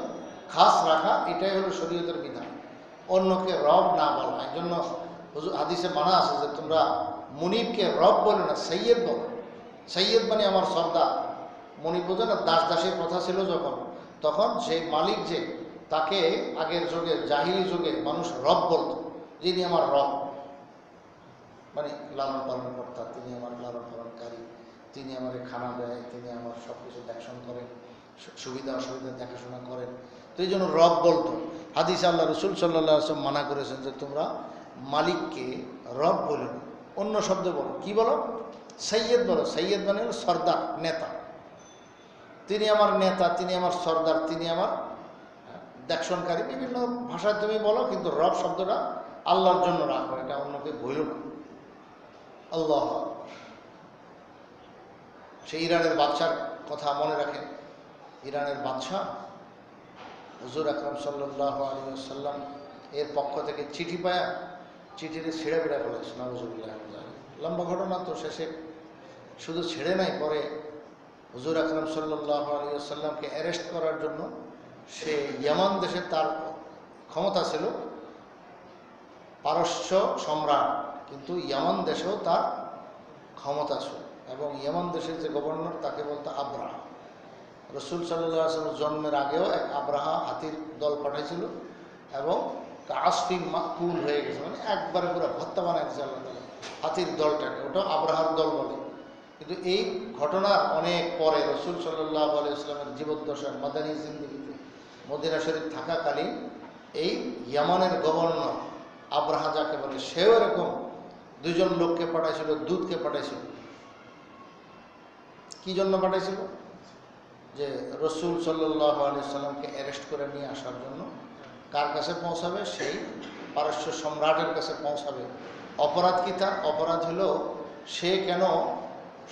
[SPEAKER 1] খাস রাখা, এটাই হলো শরীয়তের বিধান, অন্যকে রব না বলা। এই জন্য হাদিসে মানা আছে যে তোমরা মুনিবকে রব বলে না, সৈয়দ বলো। সৈয়দ মানে আমার সর্দার। মুনিব বোঝে না, দাস দাসের কথা ছিল যখন, তখন সেই মালিক যে, তাকে আগের যুগে, জাহিলি যুগে মানুষ রব বলতো, যিনি আমার রব, মানে লালন পালন কর্তা, তিনি আমার লালন পালনকারী, তিনি আমার খানা দেয়, তিনি আমার সব কিছু দেখাশোনা করেন, সুবিধা অসুবিধা দেখাশোনা করেন। তো এই জন্য রব বলতো। হাদিসে আল্লাহ রসুল সাল্লাল্লাহু আলাইহি ওয়াসাল্লাম মানা করেছেন যে তোমরা মালিককে রব বলো না, অন্য শব্দ বলো। কি বলো? সৈয়দ বলো। সৈয়দ মানে হলো সর্দার, নেতা। তিনি আমার নেতা, তিনি আমার সর্দার, তিনি আমার দেখশনকারী, বিভিন্ন ভাষায় তুমি বলো, কিন্তু রব শব্দটা আল্লাহর জন্য রাখো, এটা অন্যকে বইল না। আল্লাহ। সেই ইরানের বাদশার কথা মনে রাখেন। ইরানের বাদশাহ হুজুর আকরাম সাল্লাল্লাহু আলাইহি ওয়াসাল্লাম এর পক্ষ থেকে চিঠি পায়া চিঠিতে ছেড়ে বেড়া ফেলেছে, নাউযুবিল্লাহ। লম্বা ঘটনা তো, শেষে শুধু ছেড়ে নাই, পরে হুজুর আকরাম সাল্লাল্লাহু আলাইহি ওয়াসাল্লামকে অ্যারেস্ট করার জন্য সে ইয়ামান দেশে, তার ক্ষমতা ছিল, পারস্য সম্রাট, কিন্তু ইয়ামান দেশেও তার ক্ষমতা ছিল। এবং ইয়ামান দেশের যে গভর্নর, তাকে বলতো আব্রাহা। রসুল সাল্লাল্লাহু আলাইহি ওয়াসাল্লাম জন্মের আগেও এক আব্রাহা হাতির দল পাঠাইছিল, এবং আসফি মাকুল হয়ে গেছে, মানে একবারে পুরো ভত্তা বানাই দিয়েছে আল্লাহ তাআলা হাতির দলটাকে, ওটা আব্রাহার দল বলে। কিন্তু এই ঘটনার অনেক পরে রসুল সাল্লাল্লাহু আলাইহি ওয়াসাল্লামের জীবদ্দশায় মাদানী জিন্দেগিতে মদিনা শরীফ থাকাকালীন এই ইয়ামানের গভর্নর আবরাহা যাকে বলে, সেও এরকম দুইজন লোককে পাঠাইছিল, দূতকে পাঠাইছিল। কি জন্য পাঠাইছিল? যে রসুল সাল্লাল্লাহু আলাইহি ওয়াসাল্লামকে অ্যারেস্ট করে নিয়ে আসার জন্য। কার কাছে পৌঁছাবে? সেই পারস্য সম্রাটের কাছে পৌঁছাবে। অপরাধ কি তার? অপরাধ হলো সে কেন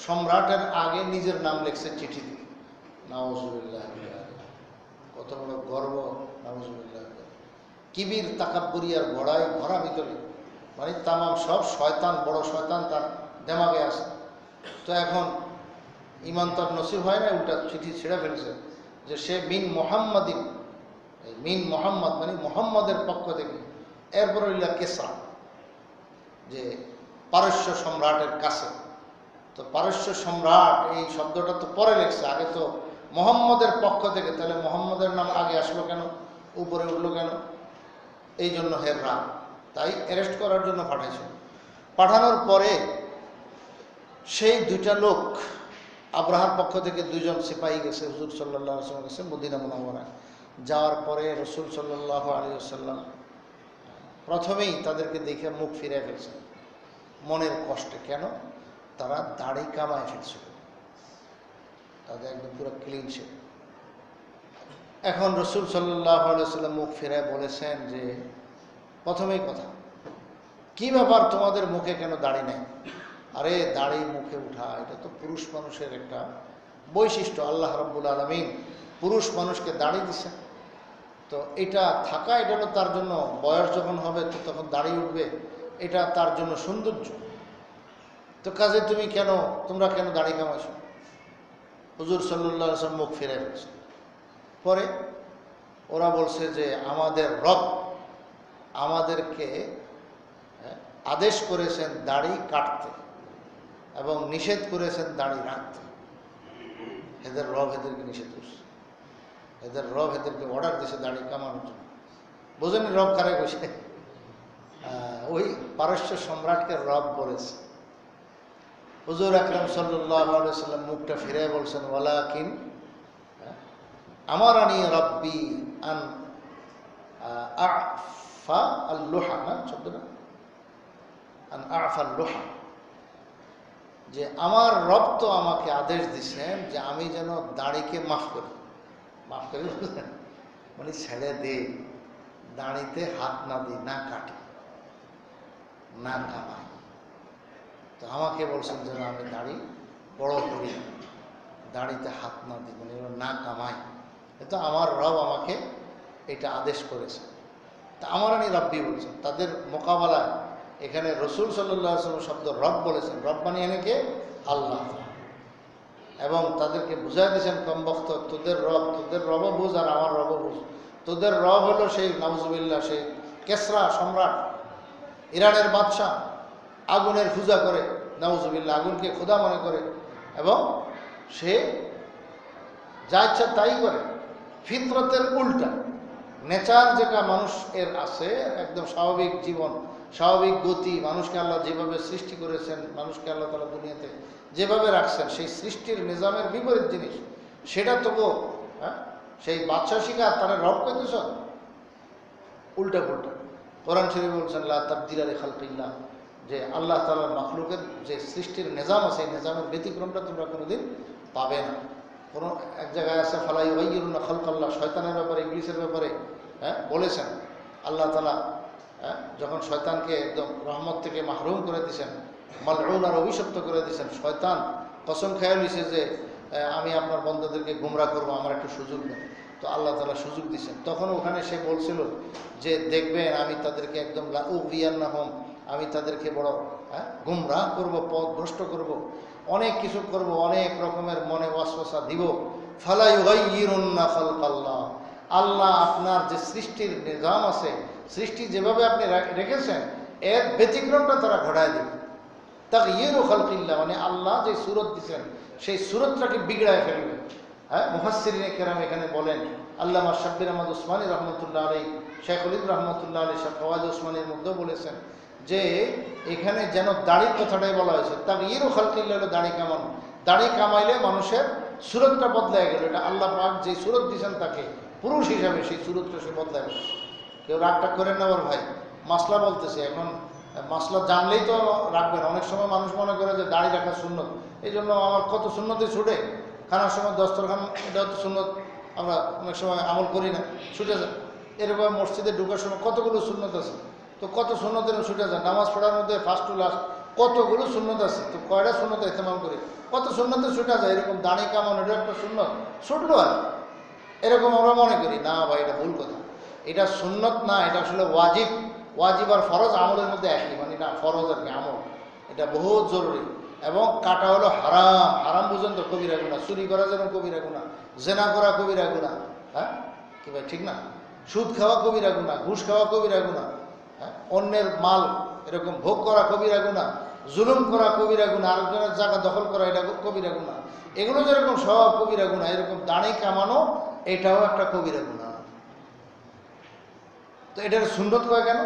[SPEAKER 1] সম্রাটের আগে নিজের নাম লিখছে চিঠিতে। নাউজুবিল্লাহ, কত বড় গর্ব! নাউজুবিল্লাহ, কিবির তাকাব্বুরিয়ার ঘোড়ায় ভরা ভিতরে, মানে তামাম সব শয়তান, বড় শয়তান তার দেমাগে আছে। তো এখন ইমান তার নসিব হয় না, উল্টা চিঠি ছেড়ে ফেলছে যে সে মিন মোহাম্মদিন, মিন মোহাম্মদ মানে মোহাম্মদের পক্ষ থেকে। এরপর হইলা কেসরা, যে পারস্য সম্রাটের কাছে। তো পারস্য সম্রাট এই শব্দটা তো পরে লেখছে, আগে তো মোহাম্মদের পক্ষ থেকে। তাহলে মোহাম্মদের নাম আগে আসলো কেন, উপরে উঠলো কেন? এই জন্য হেররা, তাই অ্যারেস্ট করার জন্য পাঠাইছে। পাঠানোর পরে সেই দুইটা লোক, আবরাহার পক্ষ থেকে দুইজন সিপাহী গেছে হুজুর সাল্লাল্লাহু আলাইহি ওয়াসাল্লাম গেছে মদিনা মুনাওয়ারায়। যাওয়ার পরে রসুল সাল্লাল্লাহু আলাইহি ওয়াসাল্লাম প্রথমেই তাদেরকে দেখে মুখ ফিরে ফেলছে মনের কষ্টে। কেন? তারা দাড়ি কামায় ফেলছিল, তাদের একদম পুরো ক্লিন শেভ। এখন রসুল সাল্লাল্লাহু আলাইহি ওয়াসাল্লাম মুখ ফিরে বলেছেন যে, প্রথমেই কথা, কি ব্যাপার তোমাদের মুখে কেন দাড়ি নেই? আরে দাড়ি মুখে উঠা এটা তো পুরুষ মানুষের একটা বৈশিষ্ট্য। আল্লাহ রাব্বুল আলামিন পুরুষ মানুষকে দাড়ি দিচ্ছেন, তো এটা থাকা, এটা হলো তার জন্য, বয়স যখন হবে তো তখন দাড়ি উঠবে, এটা তার জন্য সৌন্দর্য। তো কাজে তোমরা কেন দাড়ি কামাইছো? হুজুর সাল্লাল্লাহু আলাইহি ওয়াসাল্লাম মুখ ফিরে ফেলছে। পরে ওরা বলছে যে আমাদের রব আমাদেরকে আদেশ করেছেন দাড়ি কাটতে এবং নিষেধ করেছেন দাড়ি রাখতে। এদের রব এদেরকে নিষেধ করছে, এদের রব এদেরকে অর্ডার দিয়েছে দাড়ি কামানোর জন্য। বোঝেন রব কারে কইছে? ওই পারস্য সম্রাটকে রব বলেছে। হুজুর আকরাম সাল্লাল্লাহু আলাইহি ওয়াসাল্লাম মুখটা ফিরে বলছেন, ওয়ালাকিন আমারানি রাব্বি আন আফা আল-লুহা, না শব্দটা আন আফা আল-লুহা, যে আমার রব তো আমাকে আদেশ দিচ্ছেন যে আমি যেন দাড়িকে মাফ করি। মাফ করি মানে ছেড়ে দে, দাড়িতে হাত না দিই, না কাটি, না কামাই। তো আমাকে বলছেন যেন আমি দাড়ি বড় করি, দাড়িতে হাত না দিই, মানে না কামাই। তো আমার রব আমাকে এটা আদেশ করেছে। তা আমারানি রব্বি বলছেন। তাদের মোকাবেলায় এখানে রসুল সাল্লাল্লাহু আলাইহি ওয়াসাল্লাম শব্দ রব বলেছেন। রব মানে এনেকে আল্লাহ, এবং তাদেরকে বুঝাই দিয়েছেন কমবক্ত, তোদের রবও বুঝ আর আমার রবও বুঝ। তোদের রব হলো সেই নাউজুবিল্লাহ, সেই কেসরা সম্রাট, ইরানের বাদশাহ, আগুনের পূজা করে, নাউজুবিল্লাহ, আগুনকে খোদা মনে করে, এবং সে যা ইচ্ছা তাই করে, ফিতরতের উল্টা। নেচার যেটা মানুষ এর আছে, একদম স্বাভাবিক জীবন, স্বাভাবিক গতি, মানুষকে আল্লাহ যেভাবে সৃষ্টি করেছেন, মানুষকে আল্লাহ তাআলা দুনিয়াতে যেভাবে রাখছেন, সেই সৃষ্টির নিজামের বিপরীত জিনিস, সেটা তবু সেই বাদশাহ শিকার তারা রব করতেছ, উল্টা পুল্টা। কোরআন শরীফ বলছেন লা তাবদিলা লিখালকিল্লাহ, যে আল্লাহ তাআলার মাখলুকের যে সৃষ্টির নিজাম আছে, এই নিজামের ব্যতিক্রমটা তোমরা কোনোদিন পাবে না। কোনো এক জায়গায় আছে ফালা ইউগাইয়িরুনা খালকাল্লাহ, শয়তানের ব্যাপারে, ইবলিসের ব্যাপারে বলেছেন আল্লাহ তাআলা যখন শয়তানকে একদম রহমত থেকে মাহরুম করে দিয়েছেন, মালউন আর অভিশপ্ত করে দিয়েছেন, শয়তান কসম খেয়ে নিয়েছে যে আমি আপনার বন্দাদেরকে গুমরা করবো, আমার একটু সুযোগ দেন। তো আল্লাহ তাআলা সুযোগ দিয়েছেন। তখন ওখানে সে বলছিল যে দেখবেন আমি তাদেরকে একদম লাউগিয়ান্নাহুম, আমি তাদেরকে বড় গুমরাহ করব, পথ ভ্রষ্ট করব, অনেক কিছু করব, অনেক রকমের মনে ওয়াসওয়াসা দিব। ফালা ইউগাইয়িরুনা খালকাল্লাহ, আল্লাহ আপনার যে সৃষ্টির নিজাম আছে, সৃষ্টি যেভাবে আপনি রেখেছেন, এর ব্যতিক্রমটা তারা ঘটায় দেবে। তাগয়িরু খালকিল্লাহ মানে আল্লাহ যে সুরত দিচ্ছেন, সেই সুরতটাকে বিগড়ায় ফেলবে। মুফাসসিরিনে কেরাম এখানে বলেন, আল্লামা শাব্বির আহমদ উসমানী রহমতুল্লাহ আলাইহি, শেখ ওলীদ রহমতুল্লাহ আলাইহি, শেখ ফওয়াদ উসমানীর মধ্যেও বলেছেন যে এখানে যেন দাড়ির কথাটাই বলা হয়েছে, তাগয়িরু খালকিল্লাহ হলো দাড়ি কামানো। দাড়ি কামাইলে মানুষের সুরতটা বদলায় গেল। এটা আল্লাহ পাক যে সুরত দিয়েছেন তাকে পুরুষ হিসাবে, সেই সুরতটা সে বদলায় গেল। কেউ রাগটা করেন না আমার ভাই, মাসলা বলতেছে। এখন মাসলা জানলেই তো রাখবেন। অনেক সময় মানুষ মনে করে যে দাড়ি রাখা সুন্নত, এই জন্য আমার কত সুন্নতে ছুটে। খানার সময় দস্তরখান, এটাও তো সুন্নত, আমরা অনেক সময় আমল করি না, ছুটে যায়। এরকম মসজিদে ঢুকার সময় কতগুলো সুন্নত আছে, তো কত সুন্নতের ছুটে যায়। নামাজ পড়ার মধ্যে ফার্স্ট টু লাস্ট কতগুলো সুন্নত আছে, তো কয়টা সুন্নত ইহতেমাম করি, কত সুন্নতে ছুটে যায়। এরকম দাড়ি কামানো এটা একটা সুন্নত, ছুটলো আর এরকম আমরা মনে করি। না ভাই, এটা ভুল কথা। এটা সুন্নত না, এটা আসলে ওয়াজিব। ওয়াজিব আর ফরজ আমলের মধ্যে একই, মানে এটা ফরজ আর কি আমল, এটা বহুত জরুরি। এবং কাটা হলো হারাম। হারাম বুঝেন তো, কবিরা গুনাহ। চুরি করা যেন কবিরা গুনাহ, জেনা করা কবিরা গুনাহ, হ্যাঁ কি ভাই ঠিক না? সুদ খাওয়া কবিরা গুনাহ, ঘুষ খাওয়া কবিরা গুনাহ, হ্যাঁ অন্যের মাল এরকম ভোগ করা কবিরা গুনাহ, জুলুম করা কবিরা গুনাহ, আরেকজনের জায়গা দখল করা এটা কবিরা গুনাহ। এগুলো যেরকম সব কবিরা গুনাহ, এরকম দাড়ি কামানো এটাও একটা কবিরা গুনাহ। তো এটার সুন্নত কয় কেন?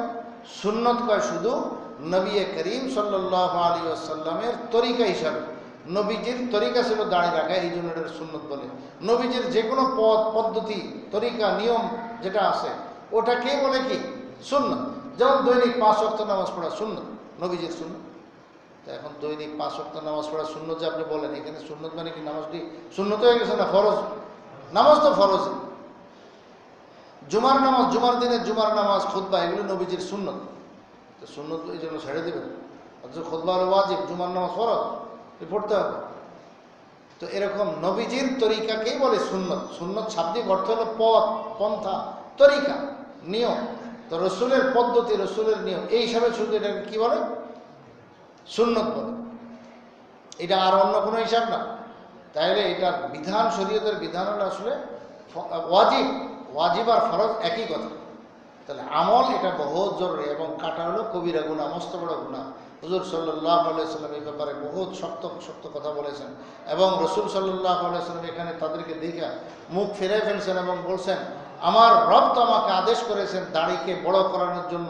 [SPEAKER 1] সুন্নত কয় শুধু নবী করিম সাল্লাল্লাহু আলাইহি ওয়াসাল্লামের তরিকা হিসাবে। নবীজির তরিকা ছিল দাড়ি রাখা, এই জন্য এটার সুন্নত বলে। নবীজির যে কোনো পথ পদ্ধতি তরিকা নিয়ম যেটা আছে ওটাকে বলে কি? সুন্নত। যেমন দৈনিক 5 ওয়াক্ত নামাজ পড়া সুন্নত, নবীজির সুন্নত। তো এখন দৈনিক 5 ওয়াক্ত নামাজ পড়া সুন্নত যে আপনি বলেন, এখানে সুন্নত মানে কি নামাজটি সুন্নত হয়ে গেছে না ফরজ? নামাজ তো ফরজ। জুমার নামাজ, জুমার দিনে জুমার নামাজ, খুতবা, এগুলো নবীজির সুন্নত। তো সুন্নত এই জন্য ছেড়ে দেবেন? অথচ খুতবা হলো ওয়াজিব, জুমার নামাজ ফরজ, পড়তে হবে। তো এরকম নবীজির তরিকাকেই বলে সুন্নত। সুন্নত শাব্দিক অর্থ হলো পথ, পন্থা, তরিকা, নিয়ম। তো রসুলের পদ্ধতি, রসুলের নিয়ম, এই হিসাবে শুধু এটাকে কি বলে? সুন্নত বলে। এটা আর অন্য কোনো হিসাব না। তাইলে এটার বিধান, শরীয়তের বিধান হলো আসলে ওয়াজিব। ওয়াজিব আর ফরজ একই কথা। তাহলে আমল এটা বহুত জরুরি। এবং কাটা হলো কবিরা গুনাহ, মস্ত বড় গুনাহ। হুজুর সাল্লাল্লাহু আলাইহি সাল্লাম এই ব্যাপারে বহুত শক্ত শক্ত কথা বলেছেন। এবং রসুল সাল্লাল্লাহু আলাইহি সাল্লাম এখানে তাদেরকে দেখে মুখ ফিরে ফেলছেন এবং বলছেন, আমার রব তো আমাকে আদেশ করেছেন দাড়িকে বড় করানোর জন্য,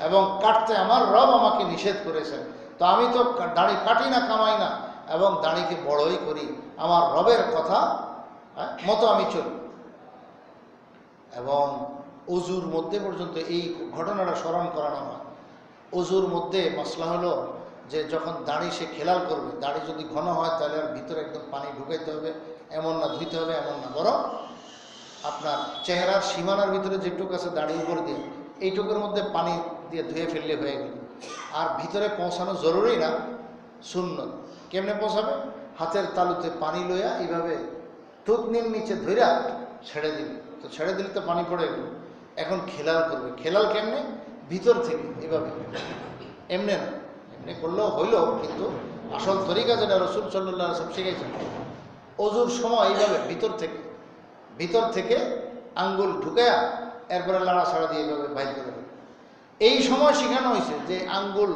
[SPEAKER 1] এবং কাটতে আমার রব আমাকে নিষেধ করেছেন। তো আমি তো দাড়ি কাটি না, কামাই না, এবং দাড়িকে বড়ই করি। আমার রবের কথা মতো আমি চলি। এবং অজুর মধ্যে পর্যন্ত এই ঘটনাটা স্মরণ করানো হয়। অজুর মধ্যে মশলা হলো যে যখন দাড়ি সে খেলাল করবে, দাড়ি যদি ঘন হয় তাহলে আর ভিতরে একদম পানি ঢুকাইতে হবে এমন না, ধুইতে হবে এমন না, বরং আপনার চেহারার সীমানার ভিতরে যেটুক আছে দাড়ি উপর দিয়ে এইটুকুর মধ্যে পানি দিয়ে ধুয়ে ফেললে হয়ে গেল। আর ভিতরে পৌঁছানো জরুরি না, সুন্নত। কেমনে পৌঁছাবে? হাতের তালুতে পানি লইয়া এইভাবে থুতনির নিচে ধইরা ছেড়ে দিবে। তো ছেড়ে দিলে তো পানি পড়ে গেল। এখন খেলাল করবে। খেলাল কেমনে? ভিতর থেকে এভাবে, এমনি না। এমনি করলেও হইল, কিন্তু আসল তরিকা যেটা রসুল সাল্লাল্লাহু আলাইহি ওয়াসাল্লাম শিখাইছেন, অজুর সময় এইভাবে ভিতর থেকে আঙ্গুল ঢুকায়া এরপরে লাড়াছাড়া দিয়ে এইভাবে বাইর করে দেবে। এই সময় শেখানো হয়েছে যে আঙ্গুল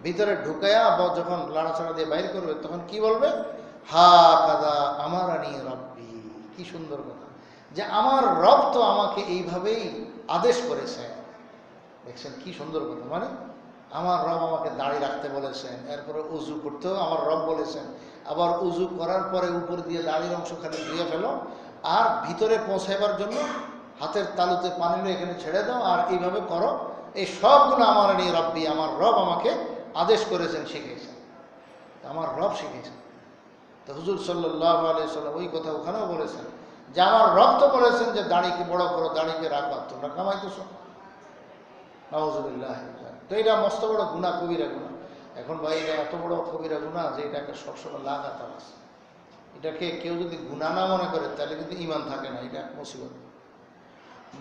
[SPEAKER 1] ভিতরে ঢুকায়া বা যখন লাড়াছাড়া দিয়ে বাইর করবে তখন কি বলবে? হা কাদা আমার আনি রব্বি। কি সুন্দর কথা, যে আমার রব তো আমাকে এইভাবেই আদেশ করেছে। দেখছেন কি সুন্দর কথা। মানে আমার রব আমাকে দাড়ি রাখতে বলেছেন, এরপরে উজু করতেও আমার রব বলেছেন। আবার উজু করার পরে উপর দিয়ে দাড়ির অংশ খালি ধুয়ে ফেলো, আর ভিতরে পৌঁছাইবার জন্য হাতের তালুতে পানি নিয়ে এখানে ছেড়ে দাও, আর এইভাবে করো। এই সবগুলো আমার নিয়ে রব্বি, আমার রব আমাকে আদেশ করেছেন, শিখিয়েছেন। আমার রব শিখিয়েছেন। তো হুজুর সাল্লাল্লাহু আলাইহি সাল্লাম ওই কথা ওখানেও বলেছেন যে আমার রব তো বলেছেন যে দাড়িকে বড় করো, দাড়িকে রাখো, তোমরা কামাইতেছো। নাউজুবিল্লাহ। তো এটা মস্ত বড় গুনাহ, কবিরা গুনাহ। এখন ভাই এটা এত বড় কবিরা গুনাহ যে এটাকে সবসময় লাগাতার আছে। এটাকে কেউ যদি গুনাহ না মনে করে তাহলে কিন্তু ঈমান থাকে না, এটা মুসিবত।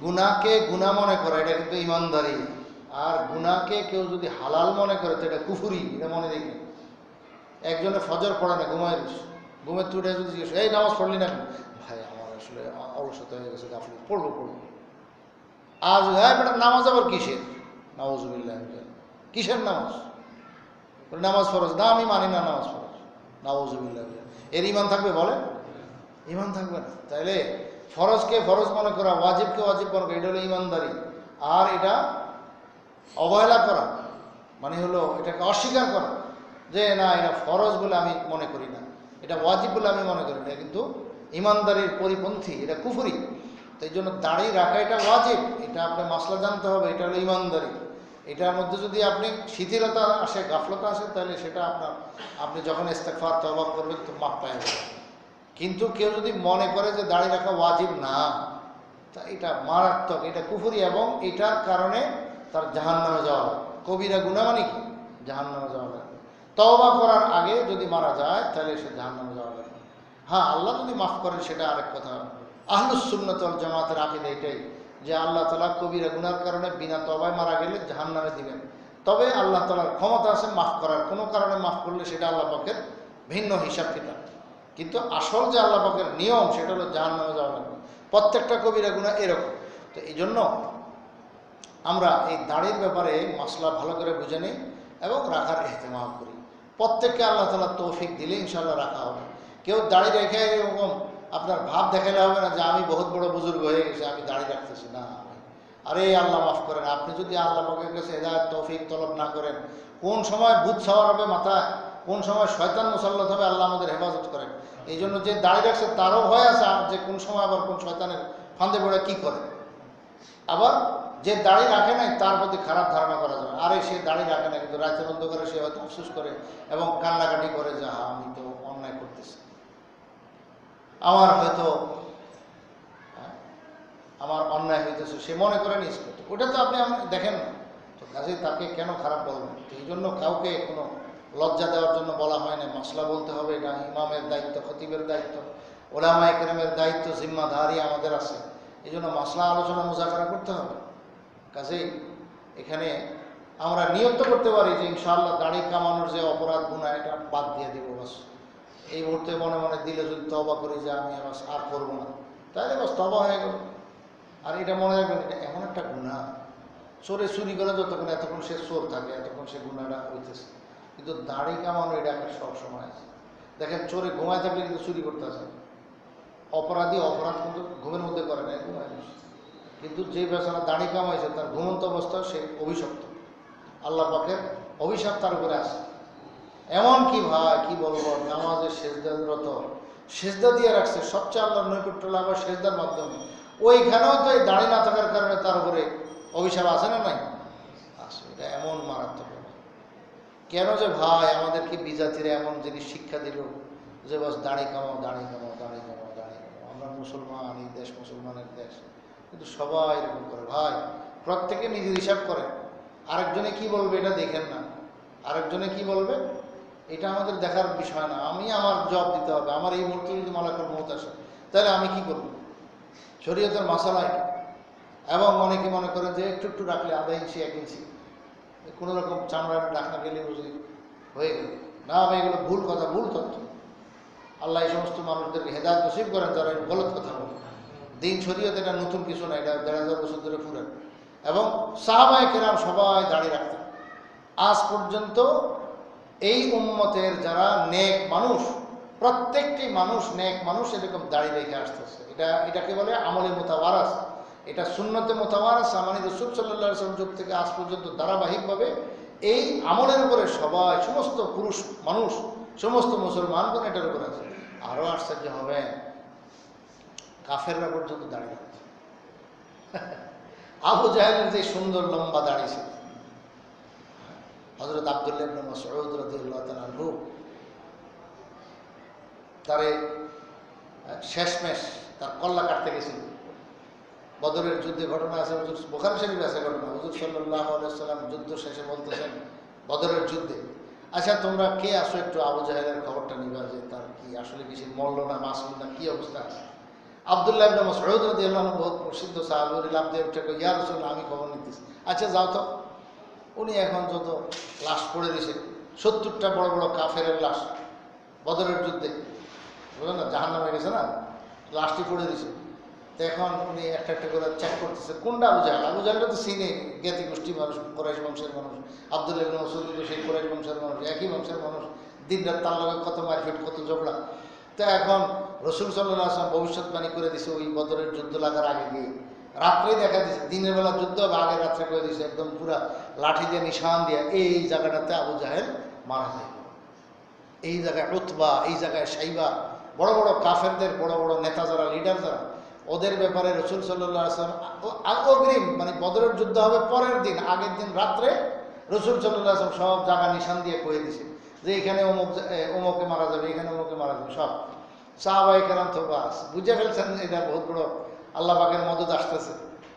[SPEAKER 1] গুনাহকে গুনাহ মনে করে এটা কিন্তু ঈমানদারি। আর গুনাহকে কেউ যদি হালাল মনে করে তো এটা কুফরি, এটা মনে রেখে। একজনে ফজর পড়ে না, ঘুমের তুলে যদি জিজ্ঞেস, এই নামাজ পড়লি না? ভাই আমার আসলে অলসতা হয়ে গেছে, গাফিল, পড়বো। আজ হ্যাঁ বেটা নামাজ আবার কিসের? নাউজুবিল্লাহ। কিসের নামাজ? নামাজ ফরজ না, আমি মানি না নামাজ ফরজ। নাউজুবিল্লাহ। এর ঈমান থাকবে? বলেন, ঈমান থাকবে না। তাইলে ফরজকে ফরজ মনে করা, ওয়াজিবকে ওয়াজিব মনে করা, এটা হলো ঈমানদারি। আর এটা অবহেলা করা, মানে হলো এটাকে অস্বীকার করা, যে না এটা ফরজ বলে আমি মনে করি না, এটা ওয়াজিব বলে আমি মনে করি না, কিন্তু ইমানদারির পরিপন্থী, এটা কুফরি। তো এই জন্য দাড়ি রাখা এটা ওয়াজিব, এটা আপনার মাসলা জানতে হবে, এটা হলো ইমানদারি। এটার মধ্যে যদি আপনি শিথিলতা আসে, গাফলতা আসে, তাহলে সেটা আপনি যখন ইস্তেগফার তওবা করবেন তো মাপ পাওয়া যাবে। কিন্তু কেউ যদি মনে করে যে দাড়ি রাখা ওয়াজিব না, তা এটা মারাত্মক, এটা কুফরি, এবং এটার কারণে তার জাহান্নামে যাওয়া লাগে। কবিরা গুনাহ মানে কি? জাহান্নামে যাওয়া লাগে। তওবা করার আগে যদি মারা যায় তাহলে সে জাহান্নামে যাওয়া লাগে। হ্যাঁ, আল্লাহ যদি মাফ করেন সেটা আরেক কথা। আহলুস সুন্নাত ওয়াল জামাতের আকীদা এটাই, যে আল্লাহ তাআলা কবিরা গুনার কারণে বিনা তওবায় মারা গেলে জাহান্নামে দিবেন। তবে আল্লাহ তাআলার ক্ষমতা আছে মাফ করার, কোনো কারণে মাফ করলে সেটা আল্লাহ পাকের ভিন্ন হিসাব কিতাব। কিন্তু আসল যে আল্লাহ পাকের নিয়ম সেটা হলো জাহান্নামে যাওয়া লাগবে। প্রত্যেকটা কবিরা গুনাহ এরকম। তো এই জন্য আমরা এই দাড়ির ব্যাপারে মাসলা ভালো করে বুঝে নিই এবং রাখার ইহতেমাম করি। প্রত্যেককে আল্লাহ তাআলা তৌফিক দিলে ইনশাআল্লাহ রাখা হবে। কেউ দাড়ি রেখে এরকম আপনার ভাব দেখালে হবে না যে আমি বহুত বড় বুজুর্গ হয়ে গেছি, আমি দাড়ি রাখতেছি না। আরে আল্লাহ মাফ করেন, আপনি যদি আল্লাহ পাকের কাছে হেদায়েত তৌফিক তলব না করেন, কোন সময় ভূত সওয়ার হবে মাথায়, কোন সময় শয়তান মুসাল্লাত হবে, আল্লাহ আমাদের হেফাজত করেন। এই জন্য যে দাড়ি রাখছে তারও ভয় আছে যে কোন সময় আবার কোন শয়তানের ফাঁদে পড়ে কি করে। আবার যে দাড়ি রাখে নাই তার প্রতি খারাপ ধারণা করা যাবে, আরে সে দাড়ি রাখে না, কিন্তু রাতের অন্ধকারে সে হয়তো আফসোস করে এবং কান্নাকাটি করে যে হ্যাঁ আমি তো অন্যায় করতেছি, আমার হয়তো আমার অন্যায় হইতেছে, সে মনে করে নিজ করতে। ওটা তো আপনি দেখেন না, তো কাজে তাকে কেন খারাপ বলবেন? তো এই জন্য কাউকে কোনো লজ্জা দেওয়ার জন্য বলা হয় না। মাসলা বলতে হবে, এটা ইমামের দায়িত্ব, খতিবের দায়িত্ব, ওলামায়ে কেরামের দায়িত্ব, জিম্মাদারি আমাদের আছে। এই জন্য মাসলা আলোচনা মুযাকারা করতে হবে। কাজেই এখানে আমরা নিয়ত করতে পারি যে ইনশাআল্লাহ দাড়ি কামানোর যে অপরাধ গুনাহ এটা বাদ দিয়ে দিব। বাস এই মুহূর্তে মনে মনে দিলে যদি তওবা করি যে আমি আর করবো না, তাহলে বাস তওবা হয়ে গেল। আর এটা মনে রাখবেন, এটা এমন একটা গুনাহ, চোরে চুরি করে যতক্ষণ এতক্ষণ সে চোর থাকে, এতক্ষণ সে গুনাহটা হইতেছে। কিন্তু দাড়ি কামানো এটা একটা সব সময় আছে। দেখেন চোরে ঘুমায় থাকলে কিন্তু চুরি করতে আসে, অপরাধী অপরাধ কিন্তু ঘুমের মধ্যে করে না, ঘুমায়। কিন্তু যে বেচারা দাড়ি কামাইছে তার ঘুমন্ত অবস্থা সে অভিশপ্ত, আল্লাহ পাকের অভিশাপ তার উপরে আসে। এমন কি ভাই কি বলবো, নামাজের সেজদারত সেজদা দিয়ে রাখছে, সবচেয়ে আল্লাহর নৈকট্য লাভ হয় সেজদার মাধ্যমে। ওইখানেও তো এই দাড়ি না থাকার কারণে তার উপরে অভিশাপ আছে না নাই? আছে। এটা এমন মারাত্মক। কেন যে ভাই আমাদেরকে বিজাতিরা এমন জিনিস শিক্ষা দিল যে বাস দাড়ি কামাও, দাড়ি কামাও, দাড়ি কামাও, দাড়ি কামাও। আমরা মুসলমান, এই দেশ মুসলমানের দেশ, কিন্তু সবাই এরকম করে। ভাই প্রত্যেকে নিজের হিসাব করে, আরেকজনে কি বলবে এটা দেখেন না, আরেকজনে কি বলবে এটা আমাদের দেখার বিষয় না। আমি আমার জবাব দিতে হবে। আমার এই মুহূর্তে যদি মালাকুল মউত আসে তাহলে আমি কি করব? শরীয়তের মাসালা এটা। এবং অনেকে মনে করেন যে একটু একটু রাখলে আধা ইঞ্চি 1 ইঞ্চি কোনো রকম চামড়াটা রাখা গেলে বুঝি হয়ে গেল না। ভাই এগুলো ভুল কথা, ভুল তথ্য। আল্লাহ এই সমস্ত মানুষদেরকে হেদায়েত নসিব করেন যারা এই গলত কথা বলে। দিন শরীয়ত এটা নতুন কিছু না, এটা 1500 বছর ধরে পুরান। এবং সাহাবায়ে কেরাম সবাই দাড়ি রাখতেন। আজ পর্যন্ত এই উম্মতের যারা নেক মানুষ, প্রত্যেকটি মানুষ নেক মানুষ এরকম দাড়ি রেখে আসতেছে। এটাকে বলে আমলে মুতাওয়ারাস। এটা সুন্নতে মুতাওয়ারাস। মানে রাসূল সাল্লাল্লাহু আলাইহি ওয়াসাল্লাম যুগ থেকে আজ পর্যন্ত ধারাবাহিকভাবে এই আমলের উপরে সবাই, সমস্ত পুরুষ মানুষ, সমস্ত মুসলমানগণ এটার উপরে আছে। আরও আশ্চর্য হবে, কাফেররা পর্যন্ত দাড়ি রাখত। আবু জাহেলের যে সুন্দর লম্বা দাড়ি ছিল, হযরত আব্দুল্লাহ ইবনে মাসউদ রাদিয়াল্লাহু তাআলা আনহু তারে শেষমেশ তার কল্লা কাটতে গেছিল। বদরের যুদ্ধে ঘটনা আছে, বুখারী শরীফে আছে ঘটনা। হুজুর সাল্লাল্লাহু আলাইহি ওয়াসাল্লাম যুদ্ধ শেষে বলতেছেন বদরের যুদ্ধে, আচ্ছা তোমরা কে আসো একটু আবু জাহেলের খবরটা নিবা, যে তার কি আসলে কিছু মরল না মাসুম না কি অবস্থা আছে। আব্দুল্লাহ ইবনে মাসউদ রাদিয়াল্লাহু আনহু বহুত প্রসিদ্ধ সাহাবী, লাভ দিয়ে উঠে ইয়া রাসূলুল্লাহ আমি খবর নিতেছি। আচ্ছা যাও তো। উনি এখন যত লাশ পড়ে দিয়েছে, 70টা বড় বড় কাফেরের লাশ বদরের যুদ্ধে, বুঝলেন না, জাহান্নামে গেছে না, লাশটি পড়ে দিয়েছে। তো এখন উনি একটা একটা করে চেক করতেছে কোনটা আবু জাহেল। আবু জাহেলটা তো চিনে, জ্ঞাতি গোষ্ঠী মানুষ, কোরাইশ বংশের মানুষ। আব্দুল্লাহ ইবনে মাসউদ সেই কোরাইশ বংশের মানুষ, একই বংশের মানুষ, দিনরাত তার লগে কত মারপিট, কত ঝগড়া। তো এখন রাসূল সাল্লাল্লাহু আলাইহি ওয়াসাল্লাম ভবিষ্যৎবাণী করে দিছে ওই বদরের যুদ্ধ লাগার আগে গিয়ে রাত্রেই দেখা দিছে, দিনের বেলা যুদ্ধ হবে আগে রাত্রে করে দিছে, একদম পুরা লাঠি দিয়ে নিশান দিয়ে এই জায়গাটাতে আবু জাহেল মারা যায়। এই জায়গায় উতবা, এই জায়গায় সাইবা, বড় বড় কাফেরদের বড় বড় নেতা যারা, লিডার যারা, ওদের ব্যাপারে রাসূল সাল্লাল্লাহু আলাইহি ওয়াসাল্লাম অগ্রিম, মানে বদরের যুদ্ধ হবে পরের দিন, আগের দিন রাত্রে রাসূল সাল্লাল্লাহু আলাইহি ওয়াসাল্লাম সব জায়গা নিশান দিয়ে কয়ে দিছে যে এখানে অমুকে মারা যাবে, এখানে অমুকে মারা যাবে। সব সাহাবায়ে কেরাম তো বাস বুঝে ফেলছেন এটা বহুত বড় আল্লাহ পাকের মদদ আসতেছে।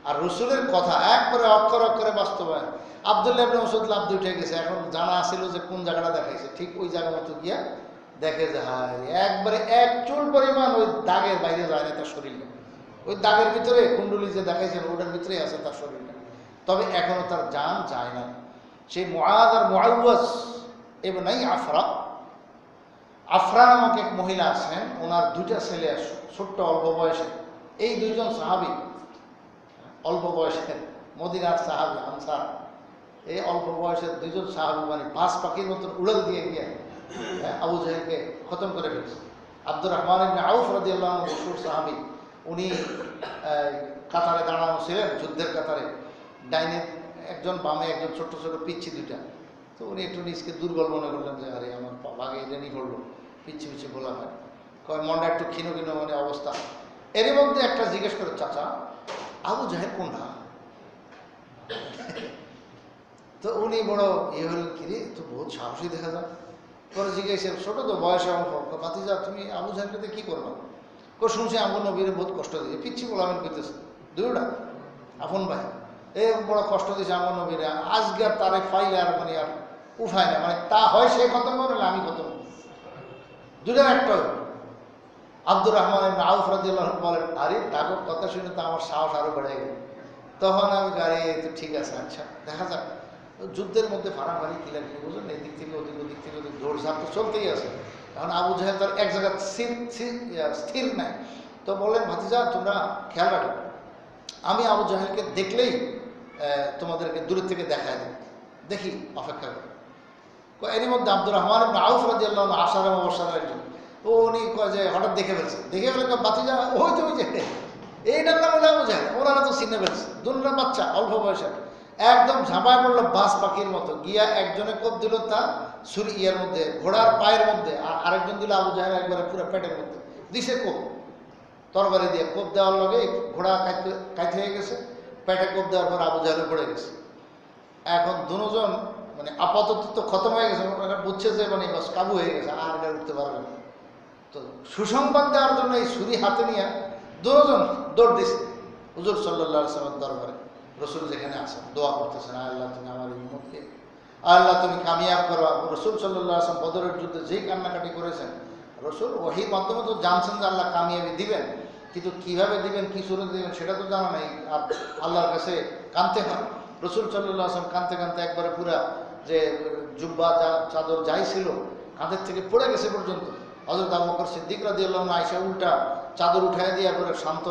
[SPEAKER 1] আর রসুলের কথা একবারে অক্ষর অক্ষরে বাস্তবায়ন। আব্দুল্লাহ ইবনে মাসউদ লাফ উঠে গেছে, এখন জানা ছিল যে কোন জায়গাটা দেখাইছে, ঠিক ওই জায়গা মতো গিয়া দেখে যে হায় একবারে এক চুল পরিমাণ ওই দাগের বাইরে যায় না তার শরীরে, ওই দাগের ভিতরে কুণ্ডলি যে দেখাইছেন ওটার ভিতরেই আছে তার শরীরটা, তবে এখনো তার জান যায় না। সেই মুআদ আর মুআওয়াজ ইবনে আফরা, আফরা নামক এক মহিলা আছেন, ওনার দুইটা ছেলে ছোট্ট অল্প বয়সে, এই দুইজন সাহাবী অল্প বয়সের মদিনার সাহাবী আনসার, এই অল্প বয়সের দুইজন সাহাবী মানে বাস পাখির মতন উড়াল দিয়ে গিয়ে আবু জাহেলকে খতম করে ফেলছে। আব্দুর রহমান ইবনে আউফ রাদিয়াল্লাহু আনহু মশহুর সাহাবী, উনি কাতারে দাঁড়ানো ছিলেন যুদ্ধের কাতারে, ডাইনে একজন বামে একজন, ছোট্ট ছোট পিচ্ছি দুইটা। তো উনি একটু নিজকে দুর্বল মনে করলেন যে আরে আমার ভাগে এলেনি করলো, পিচ্ছি পিচ্ছি বলা হয়, কয় মনটা একটু ক্ষীণ ক্ষীণ মানে অবস্থা। এরই মধ্যে একটা জিজ্ঞেস করে, চাচা আবু জাহেল কোনটা? তো উনি বড় হলেন, কিরে তো বহুত সাহসী দেখা যায়। পরে জিজ্ঞেসেন, ছোট তো বয়সে অল্প, ভাতিজা তুমি আবু জাহেলকে কি করবা? শুনছি আমগো নবীরে বহুত কষ্ট দিয়েছে, পিচ্ছি বলে আমি কইতেছে দুইটা আপন ভাই, এই বড় কষ্ট দিয়েছে আমগো নবীরে, আজকে আর তারে ফাইলে আর মানে আর উঠায় না, মানে তা হয় সে খতম করে আমি খতম, দুটার একটা। আব্দুর রহমান ইবনে আউফ রাদিয়াল্লাহু আনহু বলেন, আরে তাকে কথা শুনে তো আমার সাহস আরো বেড়ে গেল। তখন আমি গাড়ি তো ঠিক আছে, আচ্ছা দেখা যাক। যুদ্ধের মধ্যে ফাড়াফাড়ি কিলাকিলি বুঝলেন, এদিক থেকে ওদিক, ওদিক থেকে ওদিক, দৌড়ঝাঁপ তো চলতেই আছে। এখন আবু জাহেল তার এক জায়গায় স্থির নাই। তো বললেন, ভাতিজা তোমরা খেয়াল রাখো, আমি আবু জাহেলকে দেখলেই তোমাদেরকে দূরের থেকে দেখায় দিই, দেখি অপেক্ষা করো। এরই মধ্যে আব্দুর রহমান ইবনে আউফ রাদিয়াল্লাহু আনহু আশারা মুবাশশারা একজন, তো উনি কয় যে হঠাৎ দেখে ফেলছে, দেখে ফেলে ভাতিজা ওই যে এইটার নাম হলো আবু জাহেল, ওনারা তো চিনে ফেলছে, দুটা বাচ্চা অল্প বয়সের, একদম ঝাঁপায় পড়লো বাস পাখির মতো গিয়া, একজনে কোপ দিল তার ছুরি ইয়ার মধ্যে, ঘোড়ার পায়ের মধ্যে, আর আরেকজন দিল আবু জাহেল একবারে পুরো পেটের মধ্যে দিছে কোপ, তরবারি দিয়ে কোপ দেওয়ার লগে ঘোড়া কাইতে হয়ে গেছে, পেটে কোপ দেওয়ার পর আবু জাহেল পড়ে গেছে। এখন দুজন মানে আপাতত তো খতম হয়ে গেছে, ওরা বুঝছে যে মানে বাস কাবু হয়ে গেছে, আর এটা উঠতে পারবে না। তো সুসংবাদ দেওয়ার জন্য এই ছুরি হাতে নিয়ে দুজন দৌড় দিছে হুজুর সাল্লাল্লাহু আলাইহি ওয়াসাল্লামের দরবারে। রসুল যেখানে আছেন দোয়া করতেছেন, আল্লাহ তুমি আমার এই উম্মতকে, আল্লাহ তুমি কামিয়াব করো। রসুল সাল্লাল্লাহু আলাইহি ওয়াসাল্লাম বদরের যুদ্ধে যেই কান্নাকাটি করেছেন, রসুল ওহীর মাধ্যমে তো জানছেন যে আল্লাহ কামিয়াবি দিবেন, কিন্তু কিভাবে দিবেন, কি সুরতে দিবেন সেটা তো জানা নাই। আর আল্লাহর কাছে কাঁদতে হয়। রসুল সাল্লাল্লাহু আলাইহি ওয়াসাল্লাম কাঁদতে কাঁদতে একবারে পুরা যে জুব্বা চাদর যাই ছিল কাঁধের থেকে পড়ে গেছে পর্যন্ত। হযরত আবু বকর সিদ্দিক রাদিয়াল্লাহু আনহু আয়েশা উল্টা চাদর উঠায় দিয়ে পরে শান্ত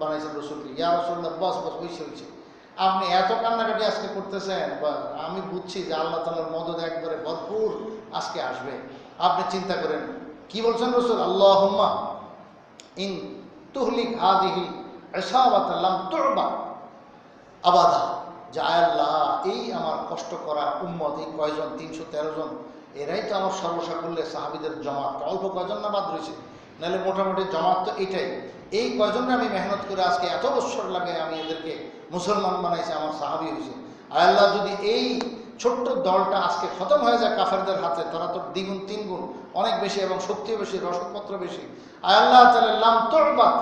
[SPEAKER 1] বানাইছেন রসুলকে, ইয়া রাসূলুল্লাহ বস বস হইছে, আপনি এত কান্নাকাটি আজকে করতেছেন, বা আমি বুঝছি যে আল্লাহ তাআলার মদদ একবারে ভরপুর আজকে আসবে, আপনি চিন্তা করেন। কি বলছেন রসুল? আল্লাহুম্মা ইন তুহলিক হাদিহি ইসাবাতান লাম তু'বা আবাদা, যে আল্লাহ এই আমার কষ্ট করা উম্মত, এই কয়জন 313 জন, এরাই তো আমার সর্বসাকুল্যে সাহাবীদের জমাত, অল্প কয়জন না বাদ রয়েছে, নাহলে মোটামুটি জমাত তো এইটাই। এই কয়জনে আমি মেহনত করে আজকে এত বছর লাগে আমি এদেরকে মুসলমান বানাইছি, আমার সাহাবী হয়েছে। আল্লাহ যদি এই ছোট্ট দলটা আজকে খতম হয়ে যায় কাফেরদের হাতে, তারা তো দ্বিগুণ তিনগুণ অনেক বেশি এবং শক্তিও বেশি, রসদপত্র বেশি। আল্লাহ তাআলা লাম তু'বাদ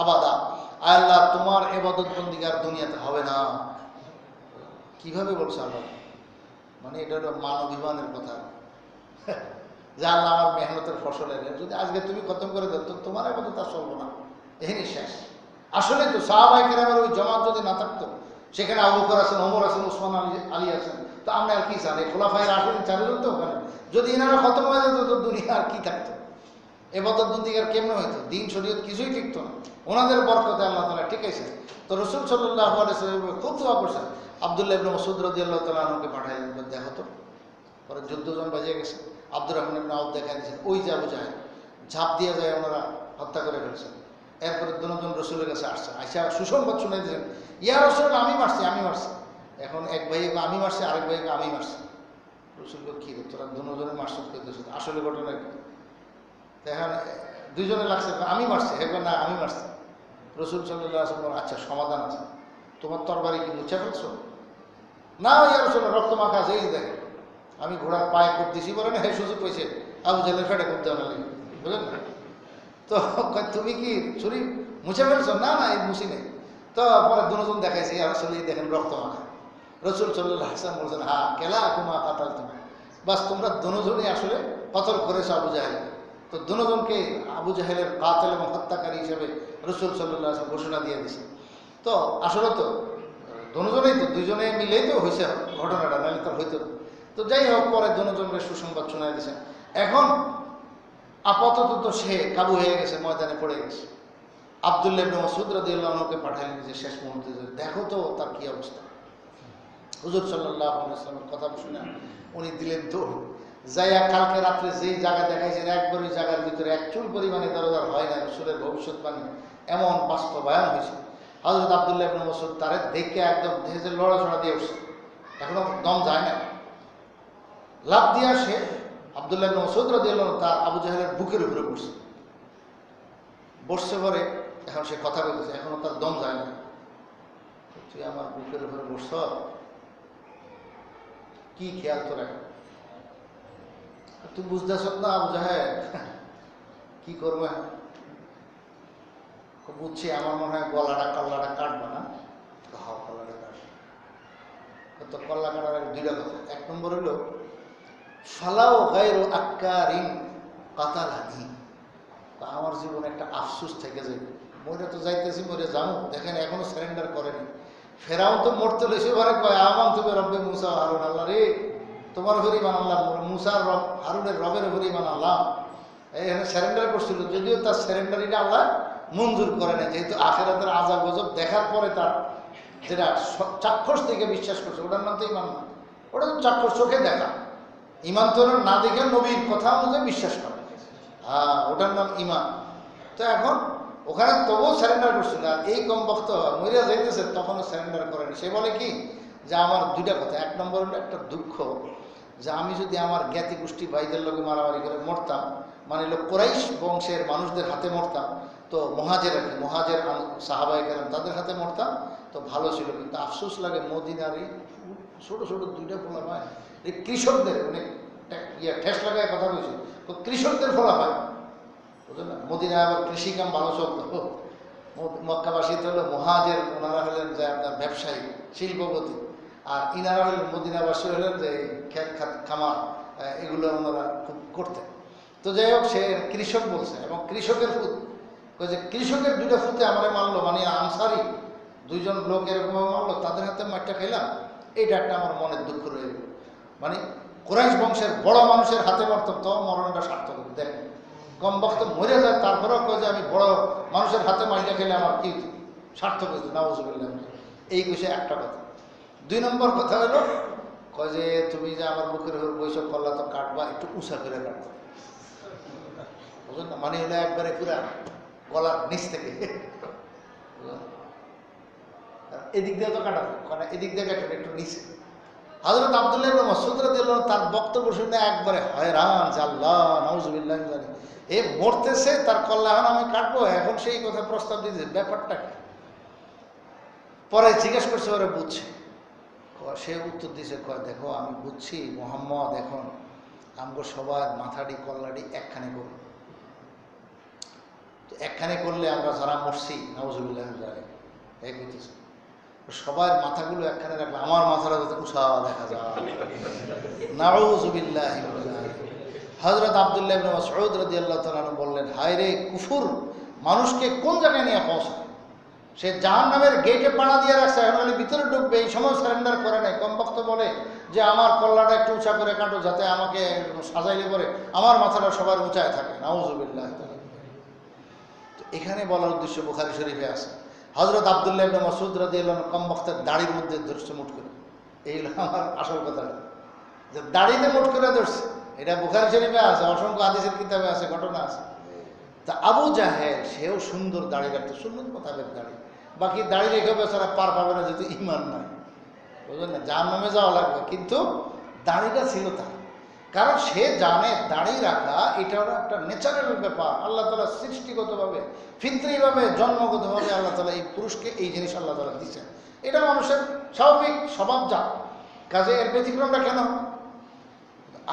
[SPEAKER 1] আবাদা, আল্লাহ তোমার ইবাদত বন্দেগী আর দুনিয়াতে হবে না। কিভাবে বলছে আল্লাহ? মানে এটা হলো মানবিমানের কথা, যে আল্লাহ আমার মেহনতের ফসলের যদি আজকে তুমি খতম করে দাও তো তোমার ইবাদত আর চলবো না, এখানে শেষ। আসলে তো সাহাবায়ে কেরামের ওই জমাত যদি না থাকতো, সেখানে আবু বকর আছেন, ওমর আছেন, ওসমান আলী আছেন, তো আমরা আর কি জানি খোলাফায়ে রাশিদিন চারজন তো ওখানে, যদি এনারা খতম হয়ে যেত তো দুনিয়া আর কি থাকতো, ইবাদত বন্দেগী আর কেমনে হইতো, দিন শরীয়ত কিছুই টিকতো না। ওনাদের বরকতে আল্লাহ তাআলা টিকাইছেন। তো রাসূল সাল্লাল্লাহু আলাইহি ওয়াসাল্লাম খুব দোয়া করছেন। আব্দুল্লাহ ইবনে মাসউদ রাদিয়াল্লাহু তাআলা আনহুকে পাঠাইলেন, দেখো তো পরে যুদ্ধজন বাজিয়ে গেছে, আব্দুর রহমান ইবনে আউফ দেখা দিয়েছেন, ওই যে আবু জাহেল ঝাঁপ দিয়ে যায়, ওনারা হত্যা করে ফেলছেন। এরপরে দুজন রসুলের কাছে আসছে, আইসা সুসংবাদ শুনে দিলেন, ইয়া রসুল আমি মারছি। এখন এক ভাইকে আমি মারছি, আরেক ভাইকে আমি মারছি। রসুল কি রে, তোরা দুজনে মারছিস করতেছ, আসলে ঘটনা কি? এখন দুইজনে লাগছে আমি মারছি, এখন না আমি মারছি। রসুল সাল্লাল্লাহু আলাইহি ওয়াসাল্লাম, আচ্ছা সমাধান আছে, তোমার তরবারি কি মুছে ফেলছো? না ইয়া রসুল, রক্ত মাখা আছে, এই দেখেন আমি ঘোড়ার পায়ে কোপ দিছি বলে না, হ্যাঁ সুযোগ পেয়েছে আবু জাহেলের ফেটে কোপ দেওয়া লাগে, বুঝলেন না? তো তুমি কি ছুরি মুছে ফেলছো? না না এই মুছি নেই। তো পরে দুজন দেখাইছে, ইয়া রসুল এই দেখেন রক্ত মাখা। রসুল সাল্লাল্লাহু আলাইহি ওয়াসাল্লাম বলছেন, হ্যাঁ কেলা কুমা কাতাল তুমি, বাস তোমরা দুজনই আসলে কতল করেছো আবু জাহেল। তো দুজনকে আবু জাহেলের কাতেল এবং হত্যাকারী হিসেবে রসুল সাল্লাল্লাহু আলাইহি ওয়াসাল্লাম ঘোষণা দিয়ে দিছে। তো আসলে তো দুজনেই তো, দুইজনে মিলেই তো হয়েছে ঘটনাটা, নাহলে তো হইতো। তো যাই হোক, পরে দুজনকে সুসংবাদ শোনাই দিয়েছেন। এখন আপাতত তো সে কাবু হয়ে গেছে, ময়দানে পড়ে গেছে। আব্দুল্লাহ ইবনে মাসউদ রাদিয়াল্লাহু আনহুকে পাঠালেন যে শেষ মুহূর্তে, দেখো তো তার কি অবস্থা। হুজুর সাল্লাল্লাহু আলাইহি ওয়াসাল্লামের কথা শুনে উনি দিলেন দৌড়, যাইয়া কালকে রাত্রে যেই জায়গা দেখাইছেন একবার ওই জায়গার ভিতরে এক চুল পরিমাণে দরজার হয় না, রসুলের ভবিষ্যৎবাণী এমন বাস্তবায়ন হয়েছে। হযরত আব্দুল্লাহ ইবনে মাসউদ তারে দেখে একদম দেহে লড়াচড়া দিয়ে উঠছে, এখনো দম যায় না। লাফ দিয়ে সে আব্দুল্লাহ ইবনে মাসউদ রাদিয়াল্লাহু আনহু তার আবু জাহেলের বুকের উপরে বসছে পরে এখন সে কথা বলতেছে, এখনো তার দম যায় না। তুই আমার বুকের উপরে বসছ, কি খেয়াল তোর এখন? তুই বুঝতেছ না আবু জাহেল কি করবো? বুঝছি, আমার মনে হয় গলাটা কল্লাটা কাটবে না। হাও কল্লাটা কাটবে তো, কল্লা কাটার দুইটা কথা। এক নম্বর হলো ফালাও গায়রু আক্কারিন কাতালানি, আমার জীবনে একটা আফসোস থেকে যাবে, মরে তো যাইতেছি, মরে যাবো, দেখেন এখনো সারেন্ডার করেনি। ফেরাও তো মরতে লেসে ঘরে কয় আমাম তুমি রব্বে মুসা হারুন, আল্লাহ রে তোমার ঘরে ইমান আল্লাহ, মুসার রব হারুনের রবের ঘরে ইমান আল্লাহ। এখানে স্যারেন্ডার করছিল, যদিও তার স্যারেন্ডারিটা আল্লাহ মঞ্জুর করে না, যেহেতু আখিরাতের আযাব গজব দেখার পরে তার যেটা চাক্ষুষ থেকে বিশ্বাস করছে, ওটার নাম তো ইমান না, ওটা তো চাক্ষুষ চোখে দেখা। ইমান তো না দেখে নবীর কথা অনুযায়ী বিশ্বাস করে, হ্যাঁ ওটার নাম ইমান। তো এখন ওখানে তবুও স্যারেন্ডার করছিল, আর এই কম বক্ত মরিয়া যাইতেছে তখনও স্যারেন্ডার করেনি। সে বলে কি যে আমার দুইটা কথা, এক নম্বর হলো একটা দুঃখ যে আমি যদি আমার জ্ঞাতি গোষ্ঠী ভাইদের লোকে মারামারি করে মরতাম, মানে হলো কুরাইশ বংশের মানুষদের হাতে মরতাম, তো মহাজের সাহাবায়ে কেরাম তাদের হাতে মরতাম তো ভালো ছিল। কিন্তু আফসোস লাগে মদিনার এই ছোটো ছোটো দুইটা ফোলা হয়, এই কৃষকদের মানে ঠেস লাগায় কথা বলছি, তো কৃষকদের ফোলা হয়, বুঝলেন না? মদিনায় আবার কৃষিকাম ভালো চলতো। মক্কাবাসী তো হলো মহাজের, ওনারা হলেন যে আপনার ব্যবসায়ী শিল্পপতি, আর ইনারা হলেন মদিনাবাসী হলেন যে খেত খামার, এগুলো ওনারা খুব করতেন। তো যাই হোক, সে কৃষক বলছে, এবং কৃষকের ফুত যে কৃষকের দুইটা ফুতে আমারে মারলো, মানে আনসারি দুইজন লোক এরকমভাবে মারলো, তাদের হাতে মারটা খেলাম, এইটা একটা আমার মনের দুঃখ রয়ে গেল। মানে কুরাইশ বংশের বড় মানুষের হাতে মারতাম তো মরণটা সার্থক হবে। দেখেন কম বক্ত মরে যায়, তারপরেও কয় যে আমি বড় মানুষের হাতে মারিটা খেলে আমার কি সার্থক হয়েছে, নাউজুবিল্লাহ। এই বিষয়ে একটা কথা। দুই নম্বর কথা হলো কয় যে তুমি যে আমার বুকের উপর বৈশ করলা তো কাটবা, একটু উঁচা করে কাটবা, বুঝলেন না? মানে হলো একবারে পুরা গলার নিচ থেকে, এদিক দিয়ে তো কাটাবে, এদিক দিয়ে কাটবে একটু নিচে। হযরত আব্দুল্লাহ ইবনে মাসউদ রাদিয়াল্লাহু আনহু তার বক্তব্য শুনে একবারে হয়রান যে আল্লাহ নাউজুবিল্লাহ, এ মরতেছে তার কল্লা এখন আমি কাটবো, এখন সেই কথা প্রস্তাব দিয়েছে, ব্যাপারটা কি? পরে জিজ্ঞেস করছে, ওরা বুঝছে, সে উত্তর দিয়েছে, কয় দেখো আমি বুঝছি মোহাম্মদ এখন আমগো সবার মাথাটি কল্লাটি একখানে করবো, তো একখানে করলে আমরা যারা মরছি নাউজুবিল্লাহ এক হইতেছে, সবার মাথাগুলো একখানে রাখলে আমার মাথাটা যাতে উষা দেখা যায়, নাউজুবিল্লাহ। হযরত আব্দুল্লাহ ইবনে মাসউদ রাদিয়াল্লাহু তাআলা বললেন, হায় রে কুফর মানুষকে কোন জায়গায় নিয়ে পৌঁছায়, সে জাহান্নামের গেটে পাড়া দিয়ে রাখছে, এখন ভিতরে ঢুকবে, এই সময় সারেন্ডার করে নাই। কম বক্ত বলে যে আমার কল্লাটা একটু উঁচা করে কাটো, যাতে আমাকে সাজাইলে পরে আমার মাথাটা সবার উঁচায় থাকে, নাউজুবিল্লাহ। তো এখানে বলার উদ্দেশ্য বুখারী শরীফে আছে, হযরত আব্দুল্লাহ ইবনে মাসউদ রাদিয়াল্লাহু আনহু কম বক্তের দাড়ির মধ্যে ধরছে মুঠ করে, এই হলো আমার আসল কথাটা, যে দাড়িতে মুঠ করে ধরছে। এটা বুখারী শরীফে আছে, অসংখ্য হাদিসের কিতাবে আছে, ঘটনা আছে। তা আবু জাহেল সেও সুন্দর দাড়ি রাখতো, সুন্নত মোতাবেক দাড়ি। বাকি দাড়ি রেখে বেচারা পার পাবে না, যেহেতু ইমান নাই, বুঝলেন না, জাহান্নামে যাওয়া লাগবে। কিন্তু দাড়িটা ছিল তার, কারণ সে জানে দাড়ি রাখা এটা হলো একটা ন্যাচারাল ব্যাপার। আল্লাহ তাআলা সৃষ্টিগতভাবে, ফিতরিভাবে, জন্মগতভাবে আল্লাহ তাআলা এই পুরুষকে এই জিনিস আল্লাহ তাআলা দিচ্ছেন। এটা মানুষের স্বাভাবিক স্বভাবজাত, কাজে এর ব্যতিক্রমটা কেন?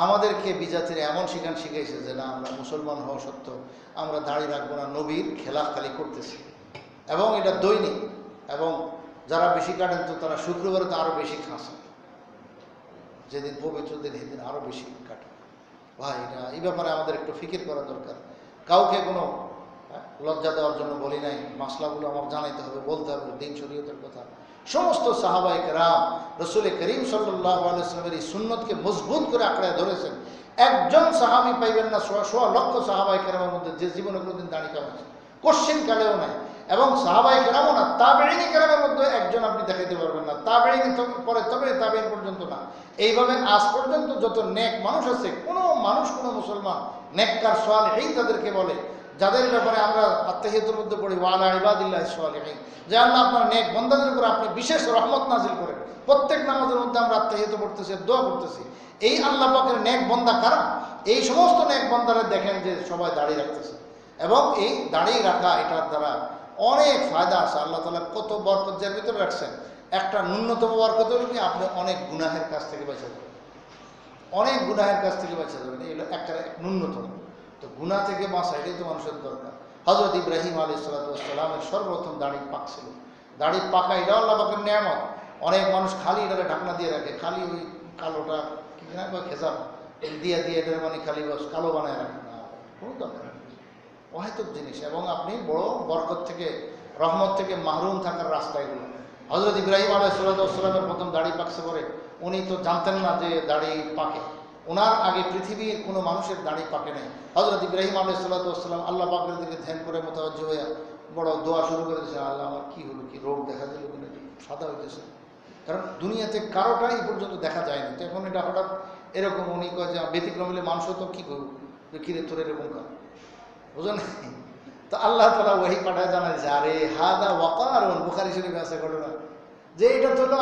[SPEAKER 1] আমাদেরকে বিজাতিরা এমন শিখাইছে যে না, আমরা মুসলমান হওয়া সত্ত্বেও আমরা দাড়ি রাখবো না, নবীর খেলাফ খালি করতেছি, এবং এটা দৈনিক। এবং যারা বেশি কাটেন তো তারা শুক্রবারে তো আরও বেশি খাঁসেন, যেদিন পবিত্র দিন সেদিন আরও বেশি কাটে। ভাই এটা এই ব্যাপারে আমাদের একটু ফিকির করা দরকার। কাউকে কোনো লজ্জা দেওয়ার জন্য বলি নাই, মাসলাগুলো আমার জানাইতে হবে, বলতে হবে, দিন শরীয়তের কথা। সমস্ত সাহাবায়ে কেরাম রাসূল করিম সাল্লাল্লাহু আলাইহি ওয়াসাল্লামের এই সুন্নতকে মজবুত করে আঁকড়ে ধরেছেন। একজন সাহাবী পাইবেন না সোয়া লক্ষ সাহাবায়ে কেরামের মধ্যে যে জীবনে কোনোদিন দাড়ি কামাইছে, কোশ্চিন কালেও নাই। এবং সাহাবায়ে কেরামও না, তাবেঈন কেরামের মধ্যে একজন আপনি দেখাইতে পারবেন না, তাবেঈন পরে তবে তাবেঈন পর্যন্ত না। এইভাবে আজ পর্যন্ত যত নেক মানুষ আছে, কোনো মানুষ, কোনো মুসলমান নেককার সালেহীন তাদেরকে বলে, যাদের ব্যাপারে আমরা আত্তাহিয়াতুর মধ্যে পড়ি ওয়ালা ইবাদিল্লাহিস সালিহিন, যে আল্লাহ আপনার নেক বান্দাদের উপর আপনি বিশেষ রহমত নাজিল করেন। প্রত্যেক নামাজের মধ্যে আমরা আত্তাহিয়াত পড়তেছি, দোয়া করতেছি। এই আল্লাহ পাকের নেক বান্দা কারা? এই সমস্ত নেক বান্দারা দেখেন যে সবাই দাড়ি রাখতেছে, এবং এই দাড়ি রাখা এটার দ্বারা অনেক ফায়দা আছে। আল্লাহ তাআলা কত বরকত যার ভিতরে রাখছেন। একটা ন্যূনতম বরকত হলো কি, আপনি অনেক গুনাহের কাছ থেকে বাঁচা যাবেন, অনেক গুনাহের কাছ থেকে বাঁচা যাবেন। এই হলো একটা ন্যূনতম। তো গুনাহ থেকে বাঁচা এটাই তো মানুষের দরকার। হযরত ইব্রাহিম আলাইহিস সালাতু ওয়াস সালামের সর্বপ্রথম দাড়ি পাক ছিল। দাড়ি পাকা এটা আল্লাহ পাকের নিয়ামত। অনেক মানুষ খালি এটাকে ঢাকনা দিয়ে রাখে, খালি ওই কালোটা কি না বা খেজাব দিয়ে এটার মানে খালি বাস কালো বানায় রাখে না, কোনো দরকার নেই, অহেতুক জিনিস। এবং আপনি বড় বরকত থেকে, রহমত থেকে মাহরুম থাকার রাস্তা এগুলো। হযরত ইব্রাহিম আলাইহিস সালাতু ওয়াস সালামের প্রথম দাড়ি পাকছে পরে, উনি তো জানতেন না যে দাড়ি পাকে। ওনার আগে পৃথিবীর কোনো মানুষের দাড়ি পাকে নাই। হযরত ইব্রাহিম আলাইহিস সালাতু ওয়াস সালাম আল্লাহ পাকের দিকে ধ্যান করে মোতাওয়াজ্জহ হয়ে বড় দোয়া শুরু করে দিয়েছে, আল্লাহ আমার কী হলো, কি রোগ দেখা দিল, কিনা সাদা হইতেছে। কারণ দুনিয়াতে কারোটাই এই পর্যন্ত দেখা যায়নি। তো এখন এটা হঠাৎ এরকম উনি কয় যে ব্যতিক্রম হলে মানুষ তো কী করবো, যে কিরে তোর এরকম কাজ, বুঝলেন? তো আল্লাহ তাআলা ওহী পাঠায় জানায় যে আরে হাদা ওয়াকারুন, বুখারী শরীফে আছে ঘটনা, যে এটা তো হলো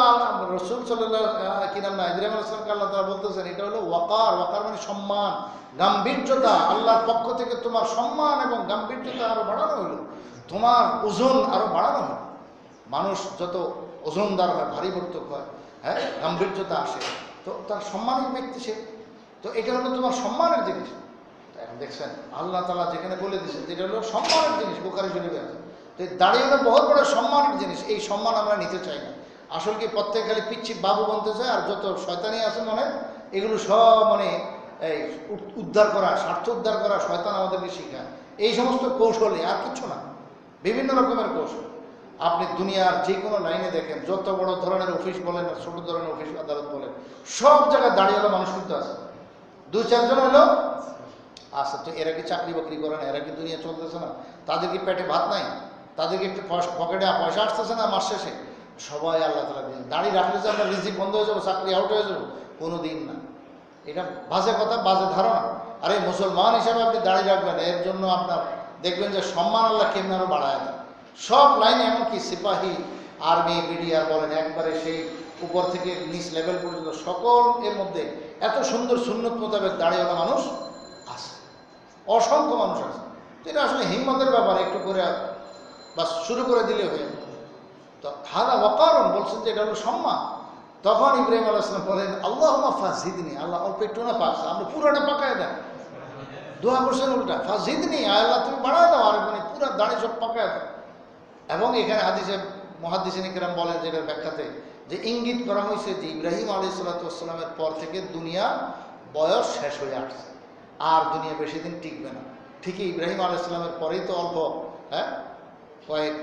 [SPEAKER 1] রাসূল সাল্লাল্লাহু কি নাম না ইব্রাহিম আলাইহিস সালামকে আল্লাহ তাআলা বলতেছেন এটা হলো ওয়াকার। ওয়াকার মানে সম্মান, গাম্ভীর্যতা। আল্লাহর পক্ষ থেকে তোমার সম্মান এবং গাম্ভীর্যতা আরো বাড়ানো হলো, তোমার ওজন আরো বাড়ানো হলো। মানুষ যত ওজনদার হয়, ভারী বর্তক হয়, হ্যাঁ, গাম্ভীর্যতা আসে, তো তার সম্মানিত ব্যক্তি সে। তো এটা হলো তোমার সম্মানের জিনিস। এখন দেখছেন আল্লাহ তাআলা যেখানে বলে দিয়েছেন যেটা হলো সম্মানের জিনিস, বুখারী শরীফে আছে। তো দাঁড়িয়ে হলো বহুত বড় সম্মানের জিনিস। এই সম্মান আমরা নিতে চাই না। আসলে কি প্রত্যেক খালি পিচ্ছি বাবু বলতে চায়, আর যত শয়তানি আছে মনে, এগুলো সব মানে এই উদ্ধার করা, স্বার্থ উদ্ধার করা শয়তান আমাদেরকে শিখায়। এই সমস্ত কৌশলে আর কিচ্ছু না, বিভিন্ন রকমের কৌশল। আপনি দুনিয়ার যে কোনো লাইনে দেখেন, যত বড় ধরনের অফিস বলেন আর ছোট ধরনের অফিস আদালত বলেন, সব জায়গায় দাঁড়িয়ে হলো মানুষ কিন্তু আছে, দু চারজন হলো আচ্ছা। তো এরা কি চাকরি বাকরি করে না? এরা কি দুনিয়া চলতেছে না? তাদের কি পেটে ভাত নাই? তাদেরকে একটু পকেটে পয়সা আসতেছে না মাস শেষে? সবাই আল্লাহ তাআলা দিন। দাঁড়িয়ে রাখলে যে আপনার রিজিক বন্ধ হয়ে যাবো, চাকরি আউট হয়ে যাবো, কোনো দিন না। এটা বাজে কথা, বাজে ধারণা। আরে মুসলমান হিসাবে আপনি দাঁড়িয়ে রাখবেন, এর জন্য আপনার দেখবেন যে সম্মান আল্লাহ কেমন আরও বাড়ায় দেয়। সব লাইনে, এমনকি সিপাহী, আর্মি, বিডিআর বলেন, একবারে সেই উপর থেকে নিচ লেভেল পর্যন্ত সকল এর মধ্যে এত সুন্দর সুন্নত মোতাবেক দাঁড়িয়েওয়ালা মানুষ আছে, অসংখ্য মানুষ আছে। তো এটা আসলে হিম্মতের ব্যাপার, একটু করে বাস শুরু করে দিলে হয়ে। তো হাদা ওয়াকারুন বলছেন যে এটা হলো সম্মান। তখন ইব্রাহিম আলাইহিস সালাম বলেন আল্লাহুম্মা ফাযিদনি, আল্লাহ অল্প একটু না পাকছে, আপনি পুরোটা পাকায় দেন। দোয়া করছেন উল্টা, ফাযিদনি, আল্লাহ তুমি বাড়ায় দাও, আর মানে পুরো দাড়ি সব পাকায় দাও। এবং এখানে হাদিসে মুহাদ্দিসিন কিরাম বলেন যেটার ব্যাখ্যাতে যে ইঙ্গিত করা হয়েছে যে ইব্রাহিম আলাইহিস সালামের পর থেকে দুনিয়া বয়স শেষ হয়ে আসছে, আর দুনিয়া বেশি দিন টিকবে না। ঠিকই ইব্রাহিম আলাইহিস সালামের পরেই তো অল্প, হ্যাঁ, কয়েক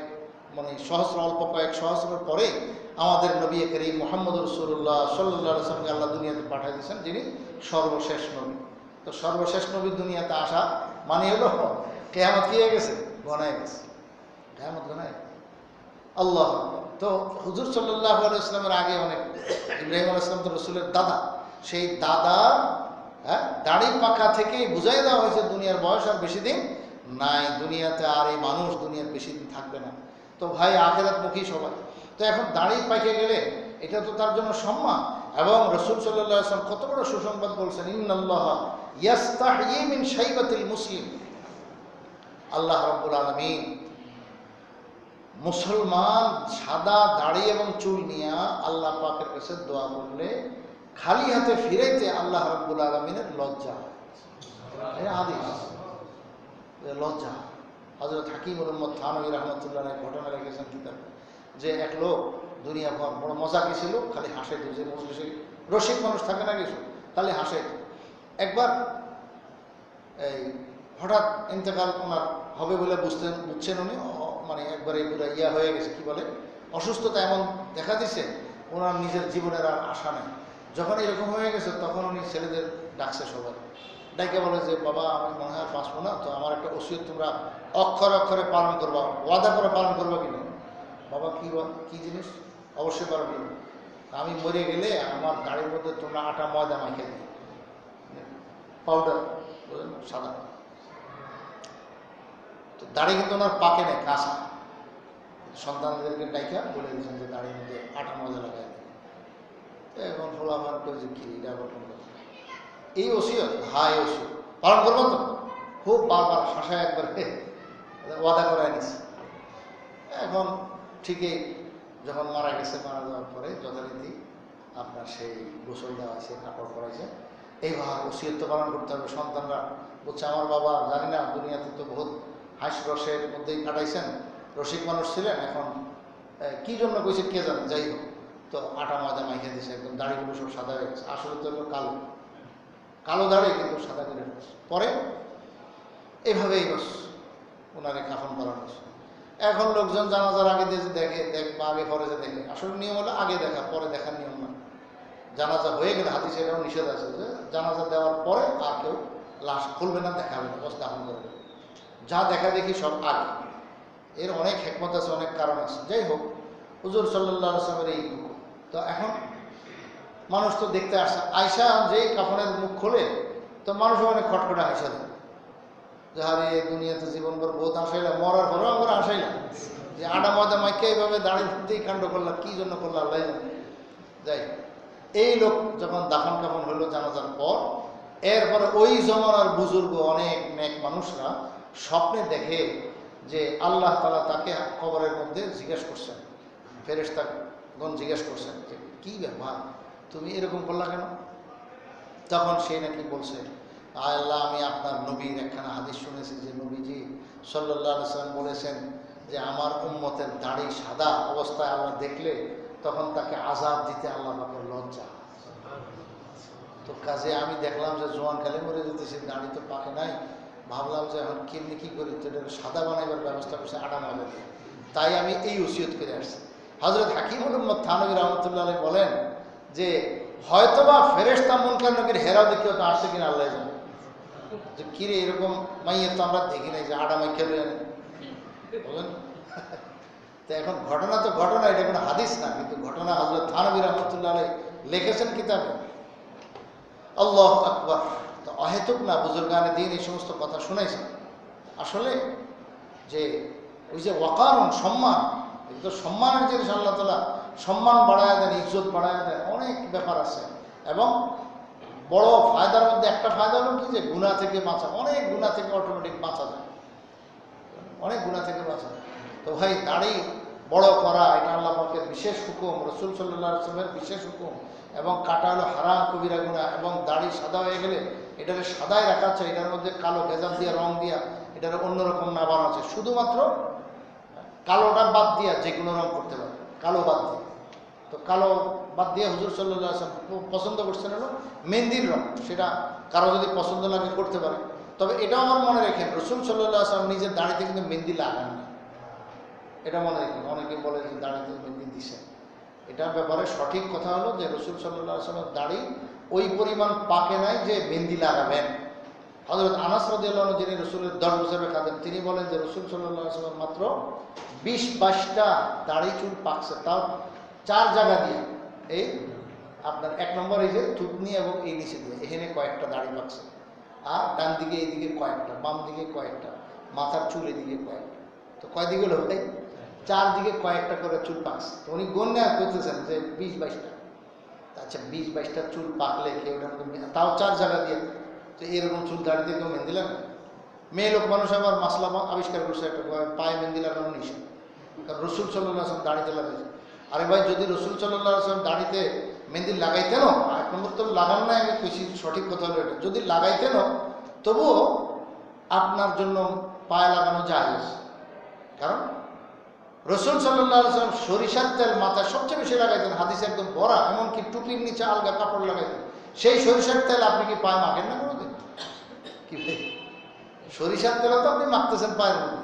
[SPEAKER 1] মানে সহস্র, অল্প কয়েক সহস্রের পরে আমাদের নবী করিম মুহাম্মদ রাসূলুল্লাহ সাল্লাল্লাহু আলাইহি ওয়াসাল্লামকে আল্লাহ দুনিয়াতে পাঠিয়ে দিয়েছেন, যিনি সর্বশেষ নবী। তো সর্বশেষ নবী দুনিয়াতে আসা মানে হলো কিয়ামত কি হয়ে গেছে, ঘনায় গেছে, কিয়ামত ঘনায়। আল্লাহ। তো হুজুর সাল্লাল্লাহু আলাইহি ওয়াসাল্লামের আগে অনেক, ইব্রাহিম আলাইহিস সালাম তো রাসূলের দাদা, সেই দাদার দাড়ি পাকা থেকেই বুঝাই দেওয়া হয়েছে দুনিয়ার বয়স আর বেশি দিন নাই, দুনিয়াতে আর এই মানুষ দুনিয়ার বেশি দিন থাকবে না। তো ভাই আখিরাতমুখী সবাই। তো এখন দাড়ি পাইকে গেলে এটা তো তার জন্য সম্মান। এবং রাসূল সাল্লাল্লাহু আলাইহি ওয়াসাল্লাম কত বড় সুসংবাদ বলছেন, ইন্নাল্লাহা ইয়াস্তাহয়ী মিন শাইবাতিল মুসলিম। আল্লাহ রাব্বুল আলামিন মুসলমান সাদা দাড়ি এবং চুল নিয়ে আল্লাহ পাকের কাছে দোয়া করলে খালি হাতে ফিরাইতে আল্লাহ রাব্বুল আলামিনের লজ্জা। এই হাদিস লজ্জা। হযরত হাকিম মুহাম্মদ থানভী রাহমাতুল্লাহ আলাইহি ঘটনা লিখেছেন কিতাবে, যে এক লোক দুনিয়া ভর বড় মজা ছিল, খালি হাসাইতো। যে মজলিসে রসিক মানুষ থাকে না কিছু, খালি হাসাইতো। একবার এই হঠাৎ ইন্তেকাল ওনার হবে বলে বুঝছেন উনি, মানে একবারে পুরো ইয়া হয়ে গেছে, কি বলে অসুস্থতা এমন দেখা দিছে ওনার নিজের জীবনের আর আশা নেই। যখন এরকম হয়ে গেছে তখন উনি ছেলেদের ডাকছে, সবাই ডাকে বলে যে বাবা আমি মনে হয় বাঁচবো না, তো আমার একটা ওসিয়ত তোমরা অক্ষরে অক্ষরে পালন করবা, ওয়াদা করে পালন করবা কিনা। বাবা কি জিনিস? অবশ্যই পালন করবো। আমি মরে গেলে আমার দাড়ির মধ্যে তোমরা আটা ময়দা মাখিয়ে দিই, পাউডার সাদা। তো দাড়ি কিন্তু ওনার পাকে নেই, কাঁচা। সন্তানদেরকে ডাইকা বলে দিয়েছেন যে দাড়ির মধ্যে আটা ময়দা লাগাই দেয়। এখন হলো আমার যে কি এটা আবার কোনো কথা। এই ওসিয়ত, হাই ওসিয়ত পালন করবো তো, খুব বারবার শাসায় একবার ওয়াদা করায় নিছে। এখন ঠিকই যখন মারা গেছে, মারা যাওয়ার পরে যথারীতি আপনার সেই গোসল দেওয়া হয়েছে, কাপড় পরাইছে। এইবার ওসিয়ত তো পালন করতে হবে। সন্তানরা বলছে আমার বাবা জানি না দুনিয়াতে তো বহুত হাঁস রসের মধ্যেই কাটাইছেন, রসিক মানুষ ছিলেন, এখন কি জন্য কইছে কে জানে, যাই হোক। তো আটা ময়দা মাইখে দিয়েছে, একদম দাড়িগুলো সব সাদা হয়ে গেছে। আসলে তো কালো কালো দাড়ি, কিন্তু সাদা করে পরে এইভাবেই বস ওনারে কাফন করানো হয়েছে। এখন লোকজন জানাজার আগে দিয়ে দেখে বা আগে পরে যে দেখে, আসলে নিয়ম হলো আগে দেখা পরে দেখার নিয়ম না। জানাজা হয়ে গেলে হাদিসে এটাও নিষেধ আছে যে জানাজা দেওয়ার পরে আর কেউ লাশ খুলবে না, দেখাবে না, বস দাফন করবে। যা দেখা দেখি সব আগে। এর অনেক হিকমত আছে, অনেক কারণ আছে। যাই হোক, হুজুর সাল্লাল্লাহু আলাইহি ওয়াসাল্লামের এই তো এখন মানুষ তো দেখতে আসছে, আয়সা যেই কাফনের মুখ খোলে তো মানুষ অনেক খটখটে হাসা দেয় যে আরে দুনিয়াতে জীবনভর বহুত হাসাইলাম, মরার পরেও আমরা হাসাইলাম, যে আটা ময়দা মাইকে এইভাবে দাঁড়িয়ে দিতেই কাণ্ড করলাম, কি জন্য করলাম আল্লাহ জানে। যাই এই লোক যখন দাফন কাফন হলো জানাজার পর, এরপরে ওই জমানার বুজুর্গ অনেক নেক মানুষরা স্বপ্নে দেখে যে আল্লাহ তাআলা তাকে কবরের মধ্যে জিজ্ঞেস করছেন, ফেরেশতাগণ জিজ্ঞেস করছেন যে কি ব্যাপার তুমি এরকম করলা কেন। তখন সে নাকি বলছে, আল্লাহ আমি আপনার নবীর একখানা হাদিস শুনেছি যে নবীজি সাল্লাল্লাহু আলাইহি ওয়াসাল্লাম বলেছেন যে আমার উম্মতের দাড়ি সাদা অবস্থায় আল্লাহ দেখলে তখন তাকে আযাব দিতে আল্লাহ পাকের লজ্জা। তো কাজে আমি দেখলাম যে জোয়ান কালে মরে যেতেছি, দাড়ি তো পাকে নাই, ভাবলাম যে এখন কেমনি কি করি, তো এটা সাদা বানাইবার ব্যবস্থা করছে আটা ময়দা দিয়ে, তাই আমি এই ওসিয়ত করে আসছি। হযরত হাকিম মুহাম্মদ থানভী রাহমাতুল্লাহ আলাইহি বলেন যে হয়তোবা ফেরেশতা মুনকার নকির হেরাও দেখেও তো আসছে কিনা আল্লাহ জানে, যে কিরে এরকম মাইয়ের তো আমরা দেখি নাই যে আটা মাই খেলে আনে বলেন। তো এখন ঘটনা তো ঘটনা, এটা কোনো হাদিস না, কিন্তু ঘটনা হযরত থানভী রাহমাতুল্লাহ আলাইহি লিখেছেন কিতাবে। আল্লাহু আকবার। তো অহেতুক না, বুজুর্গানে দিন এই সমস্ত কথা শুনাইছেন। আসলে যে ওই যে ওয়াকারুন সম্মান, এই তো সম্মানের জিনিস, আল্লাহ তাআলা সম্মান বাড়ায় দেন, ইজ্জত বাড়ায় দেন, অনেক ব্যাপার আছে। এবং বড় ফায়দার মধ্যে একটা ফায়দা হলো কি যে গুনাহ থেকে বাঁচা, অনেক গুনাহ থেকে অটোমেটিক বাঁচা যায়, অনেক গুনাহ থেকে বাঁচা যায়। তো ভাই দাড়ি বড় করা এটা আল্লাহ পাকের বিশেষ হুকুম, রাসূল সাল্লাল্লাহু আলাইহি ওয়াসাল্লামের বিশেষ হুকুম। এবং কাটা হলো হারাম কবিরা গুনাহ। এবং দাড়ি সাদা হয়ে গেলে এটাকে সাদাই রাখা চাই, এটার মধ্যে কালো ভেজাল দিয়া রং দিয়া এটার অন্যরকম না বানানো চাই, শুধুমাত্র কালোটা বাদ দিয়া যে কোনো রং করতে পারে, কালো বাদ দিয়ে। তো কালো বাদ দিয়ে হুজুর সাল্লাল্লাহু আলাইহি ওয়াসাল্লাম পছন্দ করছেন হলো মেহেন্দির রং, সেটা কারো যদি পছন্দ লাগে করতে পারে। তবে এটাও আমার মনে রেখেন, রাসূল সাল্লাল্লাহু আলাইহি ওয়াসাল্লাম নিজের দাড়িতে কিন্তু মেহেন্দি লাগান না, এটা মনে রেখেন। অনেকে বলে যে দাড়িতে মেহেন্দি দিছে, এটার ব্যাপারে সঠিক কথা হলো যে রাসূল সাল্লাল্লাহু আলাইহি ওয়াসাল্লামের দাড়ি ওই পরিমাণ পাকে নাই যে মেহেন্দি লাগাবেন। হযরত আনাস রাদিয়াল্লাহু আনহু যিনি রাসূলের 10 বছরের খাদেম, তিনি বলেন যে রাসূল সাল্লাল্লাহু আলাইহি ওয়াসাল্লাম মাত্র 20-22টা দাড়ি চুল পাকছে, তাও 4 জায়গা দিয়ে। এই আপনার 1 নম্বর এই যে থুতনি এবং এই নিচে দিয়ে এখানে কয়েকটা দাড়ি পাকছে, আর ডান দিকে এইদিকে কয়েকটা, বাম দিকে কয়েকটা, মাথার চুল এদিকে কয়েকটা। তো কয়দিকে হলো ভাই? চারদিকে কয়েকটা করে চুল পাকছে। তো উনি গণ্যা করতেছেন যে 20-22টা। আচ্ছা 20-22টা চুল পাকলে কেউ তাও 4 জায়গা দিয়ে, তো এরকম চুল দাঁড়িয়ে কেউ মেহেন্দি লাগায়? মেয়ে লোক মানুষ আবার মাসলা আবিষ্কার করছে একটা, পায়ে মেহেন্দি লাগানো নিষেধ, কারণ রসুল সাল্লাল্লাহু আলাইহি ওয়াসাল্লাম দাড়িতে লাগাইছে। আরে ভাই, যদি রসুল সাল্লাল্লাহু আলাইহি ওয়াসাল্লাম দাড়িতে মেহেন্দি লাগাইতেন, এক নম্বর তো লাগান না, আমি খুশি, সঠিক কথা হলো এটা, যদি লাগাইতেন তবুও আপনার জন্য পায়ে লাগানো জায়েজ। কারণ রসুল সাল্লাল্লাহু আলাইহি ওয়াসাল্লাম সরিষার তেল মাথায় সবচেয়ে বেশি লাগাইতেন, হাদিসে একদম ভরা, এমনকি টুপির নিচে আলগা কাপড় লাগাইতেন। সেই সরিষার তেল আপনি কি পায়ে মাখেন না কোনোদিন? কি ভাই, সরিষার তেলও তো আপনি মাখতেছেন পায়ের মধ্যে,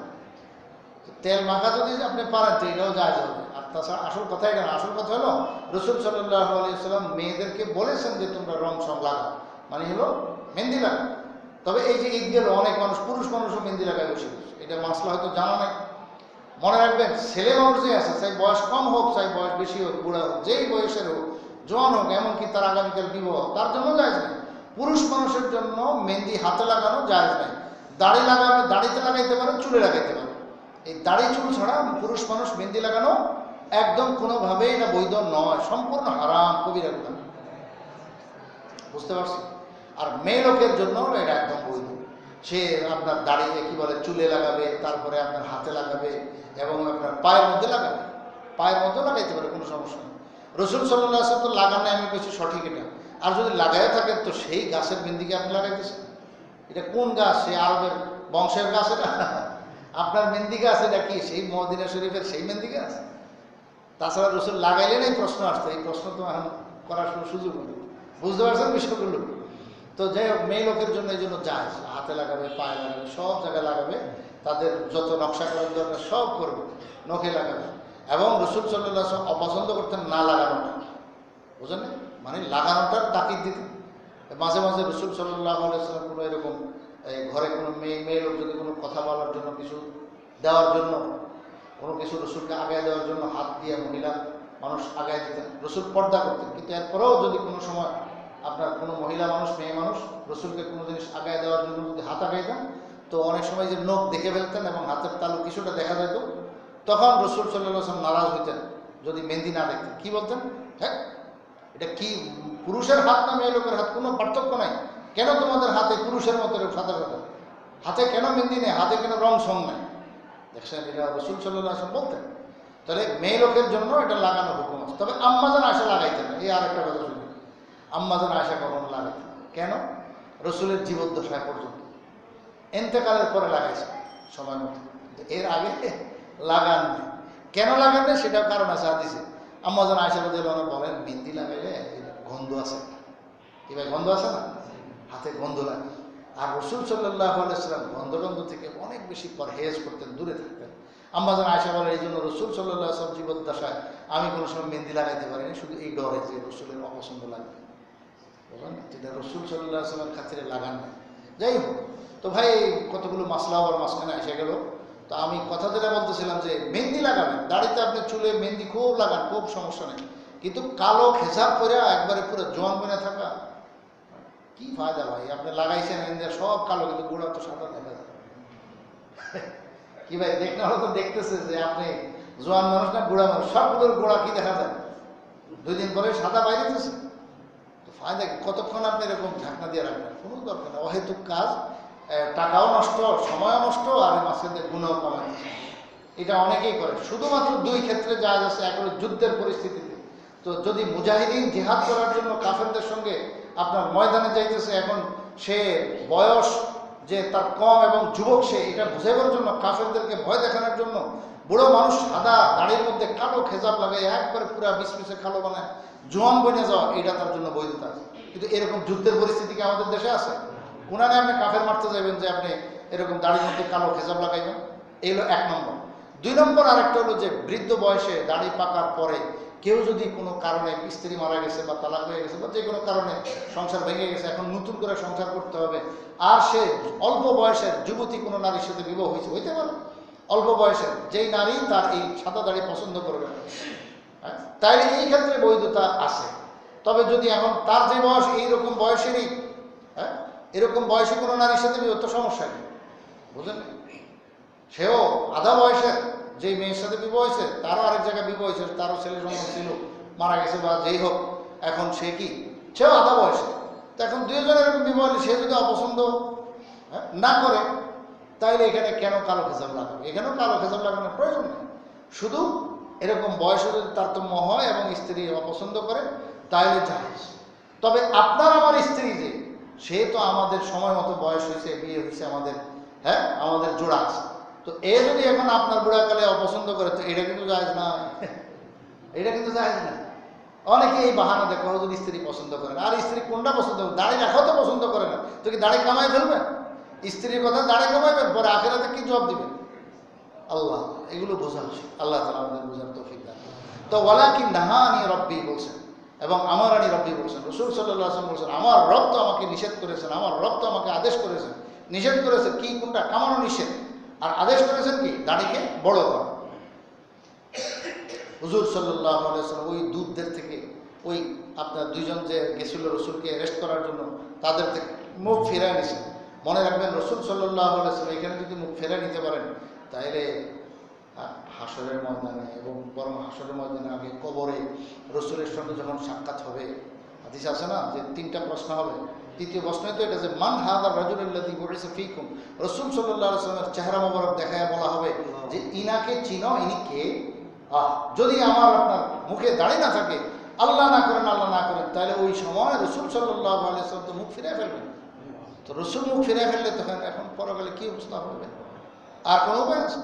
[SPEAKER 1] তেল মাখা যদি আপনি পারেন তো এটাও জায়েজ হবে। আর তাছাড়া আসল কথা এটা না, আসল কথা হলো রসুল সাল্লাল্লাহু আলাইহি ওয়াসাল্লাম মেয়েদেরকে বলেছেন যে তোমরা রং সং লাগাও, মানে হলো মেহেন্দি লাগাও। তবে এই যে ঈদ গেল, অনেক মানুষ, পুরুষ মানুষও মেহেন্দি লাগায় বসে বসে, এটা মাসলা হয়তো জানা নাই। মনে রাখবেন, ছেলে মানুষ যে আছে, চাই বয়স কম হোক চাই বয়স বেশি হোক, বুড়া হোক, যেই বয়সের হোক, জোয়ান হোক, এমনকি তার আগামীকাল বিবাহ, তার জন্য জায়েজ নেই। পুরুষ মানুষের জন্য মেহেন্দি হাতে লাগানো জায়েজ নেই। দাড়ি লাগাবে, দাড়িতে লাগাইতে পারে, চুলে লাগাইতে পারে, এই দাড়ি চুল ছাড়া পুরুষ মানুষ মেহেন্দি লাগানো একদম কোনোভাবেই না বৈধ নয়, সম্পূর্ণ হারাম, কবিরা গুনাহ। বুঝতে পারছি? আর মেয়ে লোকের জন্য এটা একদম বৈধ। সে আপনার দাড়িতে কি বলে চুলে লাগাবে, তারপরে আপনার হাতে লাগাবে এবং আপনার পায়ের মধ্যে লাগাবে, পায়ের মধ্যেও লাগাইতে পারে, কোনো সমস্যা নেই। রসুল সাল্লাল্লাহু আলাইহি ওয়াসাল্লাম তো লাগান নাই, আমি বলছি সঠিক এটা। আর যদি লাগাইও থাকেন তো সেই গাছের মেহেন্দিকে আপনি লাগাইতেছেন, এটা কোন গাছ? সে আরবের বংশের গাছ এটা? আপনার মেহেন্দি গাছ এটা কি সেই মদিনা শরীফের সেই মেহেন্দি গাছ? তাছাড়া রসুল লাগাইলেন এই প্রশ্ন আসতো, এই প্রশ্ন তো এখন করার কোনো সুযোগ নেই। বুঝতে পারছেন বিষয়গুলো? তো যাই হোক, মেয়ে লোকের জন্য এই জন্য জায়েজ, হাতে লাগাবে, পায়ে লাগাবে, সব জায়গায় লাগাবে, তাদের যত নকশা করার দরকার সব করবে, নখে লাগাবে। এবং রসুল সাল্লাল্লাহু আলাইহি ওয়াসাল্লাম অপছন্দ করতেন না লাগানোটা, বুঝলেন? মানে লাগানোটার তাকিদ দিতেন। মাঝে মাঝে রসুল সাল্লাল্লাহু আলাইহি ওয়াসাল্লাম কোনো এরকম ঘরে কোনো মেয়ে লোক যদি কোনো কথা বলার জন্য, কিছু দেওয়ার জন্য, কোনো কিছু রসুলকে আগায় দেওয়ার জন্য হাত দিয়ে মহিলা মানুষ আগায় দিতেন, রসুল পর্দা করতেন। কিন্তু এরপরেও যদি কোনো সময় আপনার কোনো মহিলা মানুষ, মেয়ে মানুষ রসুলকে কোনো জিনিস আগায় দেওয়ার জন্য যদি হাত আগাইতেন, তো অনেক সময় যে নখ দেখে ফেলতেন এবং হাতের তালু কিছুটা দেখা যেত, তখন রসুল সাল্লাল্লাহু আলাইহি ওয়াসাল্লাম নারাজ হইতেন যদি মেহেন্দি না দেখতেন। কি বলতেন? হ্যাঁ, এটা কি পুরুষের হাত না মেয়ে লোকের হাত? কোনো পার্থক্য নাই। কেন তোমাদের হাতে পুরুষের মতো সাদা সাদা হাতে কেন মেহেন্দি নেই, হাতে কেন রং সং নাই? দেখছেন, এটা রসুল সাল্লাল্লাহু আলাইহি ওয়াসাল্লাম বলতেন। তাহলে মেয়ে লোকের জন্য এটা লাগানো হুকুম আছে। তবে আম্মাজান আয়েশা লাগাইতেন না, এই আরেকটা কথা শুনি, আম্মাজান আয়েশা কখনো লাগাইতেন না। কেন? রসুলের জীবদ্দশায় পর্যন্ত, এন্তেকালের পরে লাগাইছে সময় মতো, এর আগে লাগান নেই। কেন লাগান নেই সেটাও কারণ আছে হাদিসে। আম্মাজান আয়েশা রাদিয়াল্লাহু আনহা বলেন, মেহেন্দি লাগাইলে গন্ধ আছে, কি ভাই গন্ধ আছে না, হাতে গন্ধ লাগে। আর রসুল সাল্লাল্লাহু আলাইহি ওয়াসাল্লাম গন্ধ থেকে অনেক বেশি পরহেজ করতেন, দূরে থাকতেন। আম্মাজান আয়েশা বলেন, এই জন্য রসুল সাল্লাল্লাহু আলাইহি ওয়াসাল্লাম জীবদ্দশায় আমি কোনো সময় মেহেন্দি লাগাইতে পারিনি, শুধু এই ডরে যে রসুলের অপছন্দ লাগবে, বুঝলেন? যেটা রসুল সাল্লাল্লাহু আলাইহি ওয়াসাল্লামের খাতিরে লাগান না। যাই হোক, তো ভাই কতগুলো মাসলা আবার মাঝখানে এসে গেল। তো আমি কথা যেটা বলতেছিলাম যে মেহেন্দি লাগাবেন, দাড়িতে আপনি চুলে মেহেন্দি খুব লাগান, খুব সমস্যা নেই, কিন্তু কালো খেসাব করে একবারে পুরো জোয়ান বনে থাকা কি ফায়দা ভাই? আপনি লাগাইছেন ইন্ডিয়া সব কালো, কিন্তু গোড়া তো সাদা দেখা যায়। কি ভাই, দেখতে হলো তো দেখতেছে যে আপনি জোয়ান মানুষ না বুড়া মানুষ, সবগুলোর গোড়া কি দেখা যায়? 2 দিন পরে সাদা বাইরে দিতেছে, তো ফায়দা কি? কতক্ষণ আপনি এরকম ঢাকনা দিয়ে রাখবেন? কোনো দরকার না, অহেতুক কাজ, টাকাও নষ্ট, সময়ও নষ্ট, আর মাঝখানে গুণও কমায়। এটা অনেকেই করে। শুধুমাত্র 2 ক্ষেত্রে যা আছে, এক হলো যুদ্ধের পরিস্থিতিতে, তো যদি মুজাহিদিন জিহাদ করার জন্য কাফেরদের সঙ্গে আপনার ময়দানে যাইতেছে, এখন সে বয়স যে তার কম এবং যুবক, সে এটা বুঝাইবার জন্য, কাফেরদেরকে ভয় দেখানোর জন্য বুড়ো মানুষ সাদা দাড়ির মধ্যে কালো খেজাব লাগাই একবারে পুরা বিসমিসে কালো বানায় জোয়ান বনে যাওয়া, এটা তার জন্য বৈধতা আছে। কিন্তু এরকম যুদ্ধের পরিস্থিতি কি আমাদের দেশে আছে? কোনানে আপনি কাফের মারতে যাবেন যে আপনি এরকম দাড়ির মধ্যে কালো খেজাব লাগাইবেন? এই হলো 1 নম্বর। 2 নম্বর আরেকটা হলো যে বৃদ্ধ বয়সে দাড়ি পাকার পরে কেউ যদি কোনো কারণে, স্ত্রী মারা গেছে বা তালাক হয়ে গেছে বা যে কোনো কারণে সংসার ভেঙে গেছে, এখন নতুন করে সংসার করতে হবে, আর সে অল্প বয়সের যুবতী কোনো নারীর সাথে বিবাহ হইতে পারে, অল্প বয়সের যেই নারী তার এই সাদা দাড়ি পছন্দ করবে, তাইলে এই ক্ষেত্রে বৈধতা আছে। তবে যদি এখন তার যে বয়স, এইরকম বয়সেরই, এরকম বয়সে কোনো নারীর সাথে বিবাহ, তো সমস্যা নেই, বুঝলেন? সেও আধা বয়সের, যেই মেয়ের সাথে বিবাহ হয়েছে তারও আরেক জায়গায় বিবাহ হয়েছে, তারও ছেলে সন্তান ছিল, মারা গেছে বা যেই হোক, এখন সে কি, সেও আধা বয়সে। তো এখন দুইজনের বিবাহ হলে সে যদি অপছন্দ না করে, তাইলে এখানে কেন কালো খেজাব লাগাবে? এখানেও কালো খেজাব লাগানোর প্রয়োজন নেই। শুধু এরকম বয়সে যদি তারতম্য হয় এবং স্ত্রী অপছন্দ করে তাইলে জায়েজ। তবে আপনার আমার স্ত্রী যে, সে তো আমাদের সময় মতো বয়স হয়েছে, বিয়ে হয়েছে আমাদের, আমাদের জোড়া আছে, তো এ যদি এখন আপনার বুড়াকালে অপছন্দ করে, তো এটা কিন্তু জায়েজ না, এটা কিন্তু জায়েজ না। অনেকে এই বাহানা দেখো যদি স্ত্রী পছন্দ করে না। আর স্ত্রী কোনটা পছন্দ করে? দাড়ি রাখাও তো পছন্দ করে না, তো কি দাড়ি কামাই ফেলবেন? স্ত্রীর কথা দাড়ি কামাইবেন, পরে আখেরাতে কি জবাব দিবেন? আল্লাহ, এগুলো বোঝা উচিত। আল্লাহ তাআলা আমাদের বোঝার তৌফিক দান। তো ওয়ালাকিন নাহানি রব্বি বলছেন, এবং আমার আনি রব্বি বলছেন। রাসূল সাল্লাল্লাহু আলাইহি ওয়াসাল্লাম বলছেন, আমার রব তো আমাকে নিষেধ করেছেন, আমার রব তো আমাকে আদেশ করেছেন। নিষেধ করেছেন কি? কোনটা? কামানো নিষেধ। আর আদেশ করেছেন কি? দাড়িকে বড় করা। হুজুর সাল্লাল্লাহু আলাইহি ওয়াসাল্লাম ওই দূতদের থেকে, ওই আপনার দুইজন যে গেছিল রসুলকে অ্যারেস্ট করার জন্য, তাদের থেকে মুখ ফেরায় নিয়েছেন। মনে রাখবেন, রসুল সাল্লাল্লাহু আলাইহি ওয়াসাল্লাম এখানে যদি মুখ ফেরায় নিতে পারেন, তাহলে হাসরের ময়দানে, এবং বরং হাসরের ময়দানে আগে কবরে রসুলের সঙ্গে যখন সাক্ষাৎ হবে, হাদিস আছে না যে 3টা প্রশ্ন হবে। তৃতীয় প্রশ্নই তো এটা যে মান হাযার রাজুলুল্লাযী বুইসা ফীকুম। রসুল সাল্লাল্লাহু আলাইহি ওয়াসাল্লামের চেহারা মোবারক দেখায় বলা হবে যে ইনাকে চিনো, ইনি কে? যদি আমার আপনার মুখে দাড়ি না থাকে, আল্লাহ না করেন, আল্লাহ না করেন, তাহলে ওই সময় রসুল সাল্লাল্লাহু আলাইহি ওয়াসাল্লাম তো মুখ ফিরে ফেলবেন। তো রসুল মুখ ফিরে ফেললে তখন এখন পরকালে কি অবস্থা হবে? আর কোনো উপায় আছে?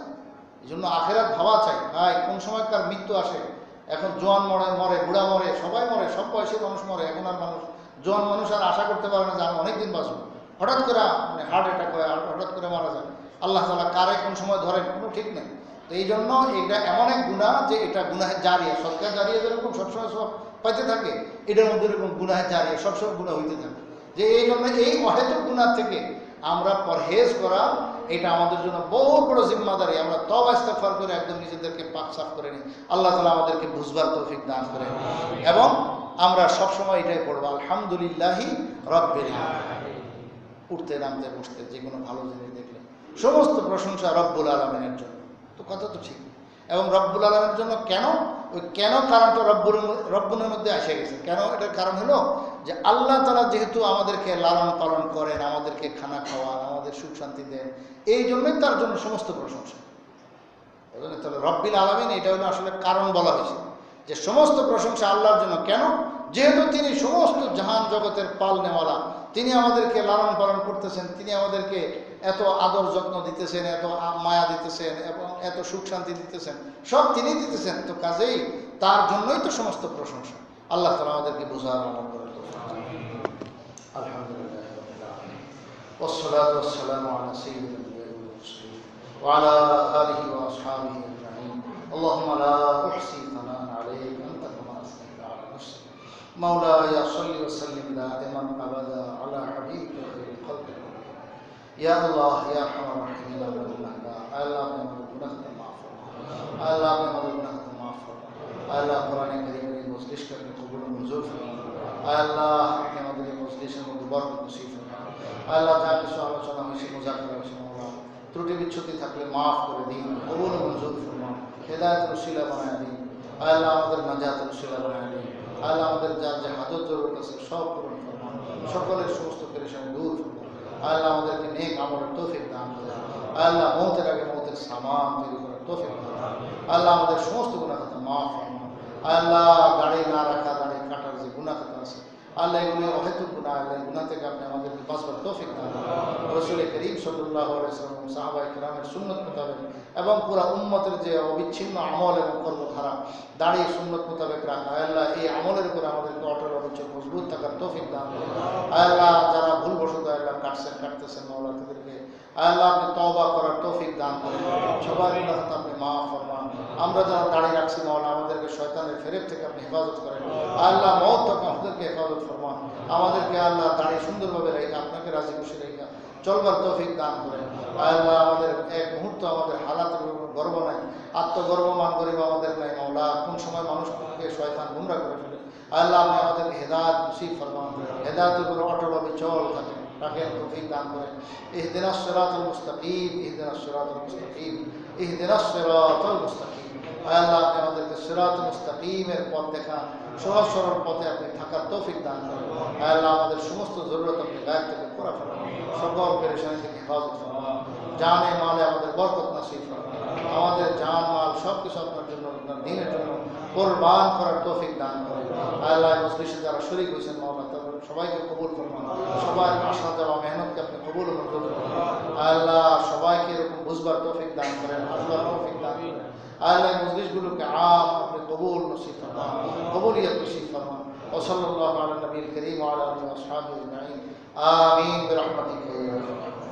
[SPEAKER 1] এই জন্য আখেরাত ভাবা চাই। ভাই, কোন সময়কার মৃত্যু আসে। এখন জোয়ান মরে, বুড়া মরে, সবাই মরে, সব বয়সী মানুষ মরে। এখন আর মানুষ, জোয়ান মানুষ আর আশা করতে পারে না যে আমি অনেকদিন বাঁচবো। হঠাৎ করে মানে হার্ট অ্যাটাক হয়, হঠাৎ করে মারা যায়। আল্লাহ তাআলা কারে কোন সময় ধরেন কোনো ঠিক নেই। তো এই জন্য এটা এমন এক গুনাহ যে এটা গুনাহের জারিয়া, সরকার জারিয়া যেরকম সবসময় সব পাইতে থাকে, এটার মধ্যে এরকম গুনাহের জারিয়া, সবসময় গুনাহ হইতে থাকে। যে এই জন্য এই অহেতুক গুনাহ থেকে আমরা পরহেজ করা, এটা আমাদের জন্য বহু বড় জিম্মাদারি। আমরা তওবা ইস্তেগফার করে একদম নিজেদেরকে পাক সাফ করে নিই। আল্লাহ তাআলা আমাদেরকে বুঝবার তৌফিক দান করেন, এবং আমরা সবসময় এটাই পড়বো, আলহামদুলিল্লাহি রাব্বিল আলামিন। উঠতে নামতে বসতে যে কোনো ভালো জিনিস দেখলে সমস্ত প্রশংসা রব্বুল আলামিনের জন্য। তো কথা তো ঠিক। এবং রব্বুল আলামিনের জন্য কেন? ওই কেন কারণটা রব্বুনের মধ্যে এসে গেছে। কেন? এটার কারণ হলো যে আল্লাহ তাআলা যেহেতু আমাদেরকে লালন পালন করেন, আমাদেরকে খানা খাওয়ান, আমাদের সুখ শান্তি দেন, এই জন্যই তার জন্য সমস্ত প্রশংসা। তাহলে রব্বিল আলামিন এটা হলো আসলে কারণ বলা হয়েছে, যে সমস্ত প্রশংসা আল্লাহর জন্য। কেন? যেহেতু তিনি সমস্ত জাহান জগতের পাল নেওয়ালা, তিনি আমাদেরকে লালন পালন করতেছেন, তিনি আমাদেরকে এত আদর যত্ন দিতেছেন, এত মায়া দিতেছেন, এবং এত সুখ শান্তি দিতেছেন, সব তিনি দিতেছেন। তো কাজেই তার জন্যই তো সমস্ত প্রশংসা। আল্লাহ তাআলা আমাদেরকে বোঝার আমল করেন। আলহামদুলিল্লাহ রাব্বিল আলামিন, ওয়াসসালাতু ওয়াসসালামু আলা সাইয়্যিদিল আনবিয়া'i ওয়াল মুরসালিন ওয়া আলা আলিহি ওয়া আসহাবিহি আজমাইন। আল্লাহুম্মা লা উহসি সানাআন আলাইকা আনতা কামা আসনাইতা আলা নাফসিক। মাওলায়া সাল্লি ওয়া সাল্লিম দাইমান আবাদা আলা হাবিবিকা খায়রুল খালকি। ইয়া আল্লাহ, ইয়া আরহামার রাহিমিন, আমরা গুনাহগার। আল্লাহ, আপনি আমাদের গুনাহকে মাফ করুন। আল্লাহ, আপনি আমাদের গুনাহকে মাফ করুন। আল্লাহ, কোরআনে কারীমের এই মজলিসকে আপনি কবুল ও মঞ্জুর করুন। আল্লাহ, আপনি আমাদের এই মজলিসের মধ্যে বরকত নসিব করুন। আল্লাহ, যা কিছু আলোচনা হয়েছে, মুযাকরা হয়েছে, মাওলা ত্রুটি বিচ্ছুতি থাকলে মাফ করে দিন, কবুল ও মঞ্জুর ফরমান, হেদায়েতের উসিলা বানায় দিন। আল্লাহ, আমাদের নাজাতের উসিলা বানায় দিন। আল্লাহ, আমাদের যার যে হাজত জরুরত আছে সব পূরণ ফরমান, সকলের সমস্ত পেরেশানি দূর ফরমান। আল্লাহ, আমাদেরকে নেক আমলের তৌফিক দান করেন। আল্লাহ, মওতের আগে মওতের সামান তৈরি করার তৌফিক দান করেন। আল্লাহ, আমাদের সমস্ত গুনাহ খাতা মাফ ফরমান। আল্লাহ, দাড়ি না রাখা, দাড়ি কাটার যে গুনাহ খাতা আছে, আল্লাহ এগুলো অহেতুক গুনাহ, আল্লাহ গুনাহ থেকে আপনি আমাদেরকে বাঁচবার তৌফিক দান করেন। রাসূল করিম সাল্লাল্লাহু আলাইহি ওয়াসাল্লাম, সাহাবায়ে কেরামের সুন্নাত মোতাবেক এবং পুরা উম্মতের যে অবিচ্ছিন্ন আমল এবং কর্মধারা, দাড়ি সুন্নাত মোতাবেক রাখা, আল্লাহ এই আমলের উপরে আমাদেরকে অটল অবিচল মজবুত থাকার তৌফিক দান করেন। আল্লাহ, যারা ভুলবশত আল্লাহ কাটতেছেন মাওলা, তাদেরকে আল্লাহ আপনি তওবা করার তৌফিক দান করেন। সবার গুনাহ আপনি মাফ ফরমান। আমরা যারা দাড়ি রাখছি মাওলা, আমাদেরকে শয়তানের ফেরেব থেকে আপনি হেফাজত করেন। আল্লাহ, মওত থেকে আমাদেরকে হেফাজত ফরমান। আমাদেরকে আল্লাহ দাড়ি সুন্দরভাবে রেখে আপনাকে রাজি খুশি রেখে চলবার তৌফিক দান করেন। আল্লাহ, আমাদের এক মুহূর্ত আমাদের হালাতের গর্ব নাই, আত্মগর্বমান গরিব আমাদের নাই মাওলা। কোন সময় মানুষকে শয়তান গুমরা করে ফেলে, আল্লাহ আপনি আমাদেরকে হেদায়েত নসিব ফরমান, হেদায়েতের উপর অটল অবিচল থাকেন। রাখেন, তৌফিক দান করেন। ইহদিনাস সিরাতাল মুস্তাকিম, ইহদিনাস সিরাতাল মুস্তাকিম, ইহদিনাস সিরাতাল মুস্তাকিম। আয় আল্লাহ, আপনি আমাদেরকে সিরাতুল মুস্তাকিমের পথ দেখান, সহজ সরল পথে আপনি থাকার তৌফিক দান করেন। আয় আল্লাহ, আমাদের সমস্ত জরুরত আপনি গায়েব থেকে পুরা ফেলান, সকল পেরেশানি থেকে হেফাজত ফরমান, জানে মালে আমাদের বরকত নসিব ফরমান, আমাদের জান মাল সব কিছু আপনার জন্য, আপনার দ্বীনের জন্য কোরবান করার তৌফিক দান করেন। আয় আল্লাহ, মজলিসে যারা শরীক হয়েছেন মাওলানা, তাদের সবাইকে কবুল ফরমান, সবার আশা যাওয়া মেহনতকে আপনি কবুল ও মঞ্জুর করুন। আয় আল্লাহ, সবাইকে এরকম বুঝবার তৌফিক দান করেন, আসবার তৌফিক দান করেন। আল্লাহ, মজলিসগুলোকে আম আপনি কবুল নসিব ফরমান, কবুলিয়ত নসিব ফরমান। ওয়া সাল্লাল্লাহু আলা নবিয়িল কারীম ওয়া আলা আলিহি ওয়া আসহাবিহি আজমাইন। আমিন বিরহমাতিকা ইয়া আরহাম।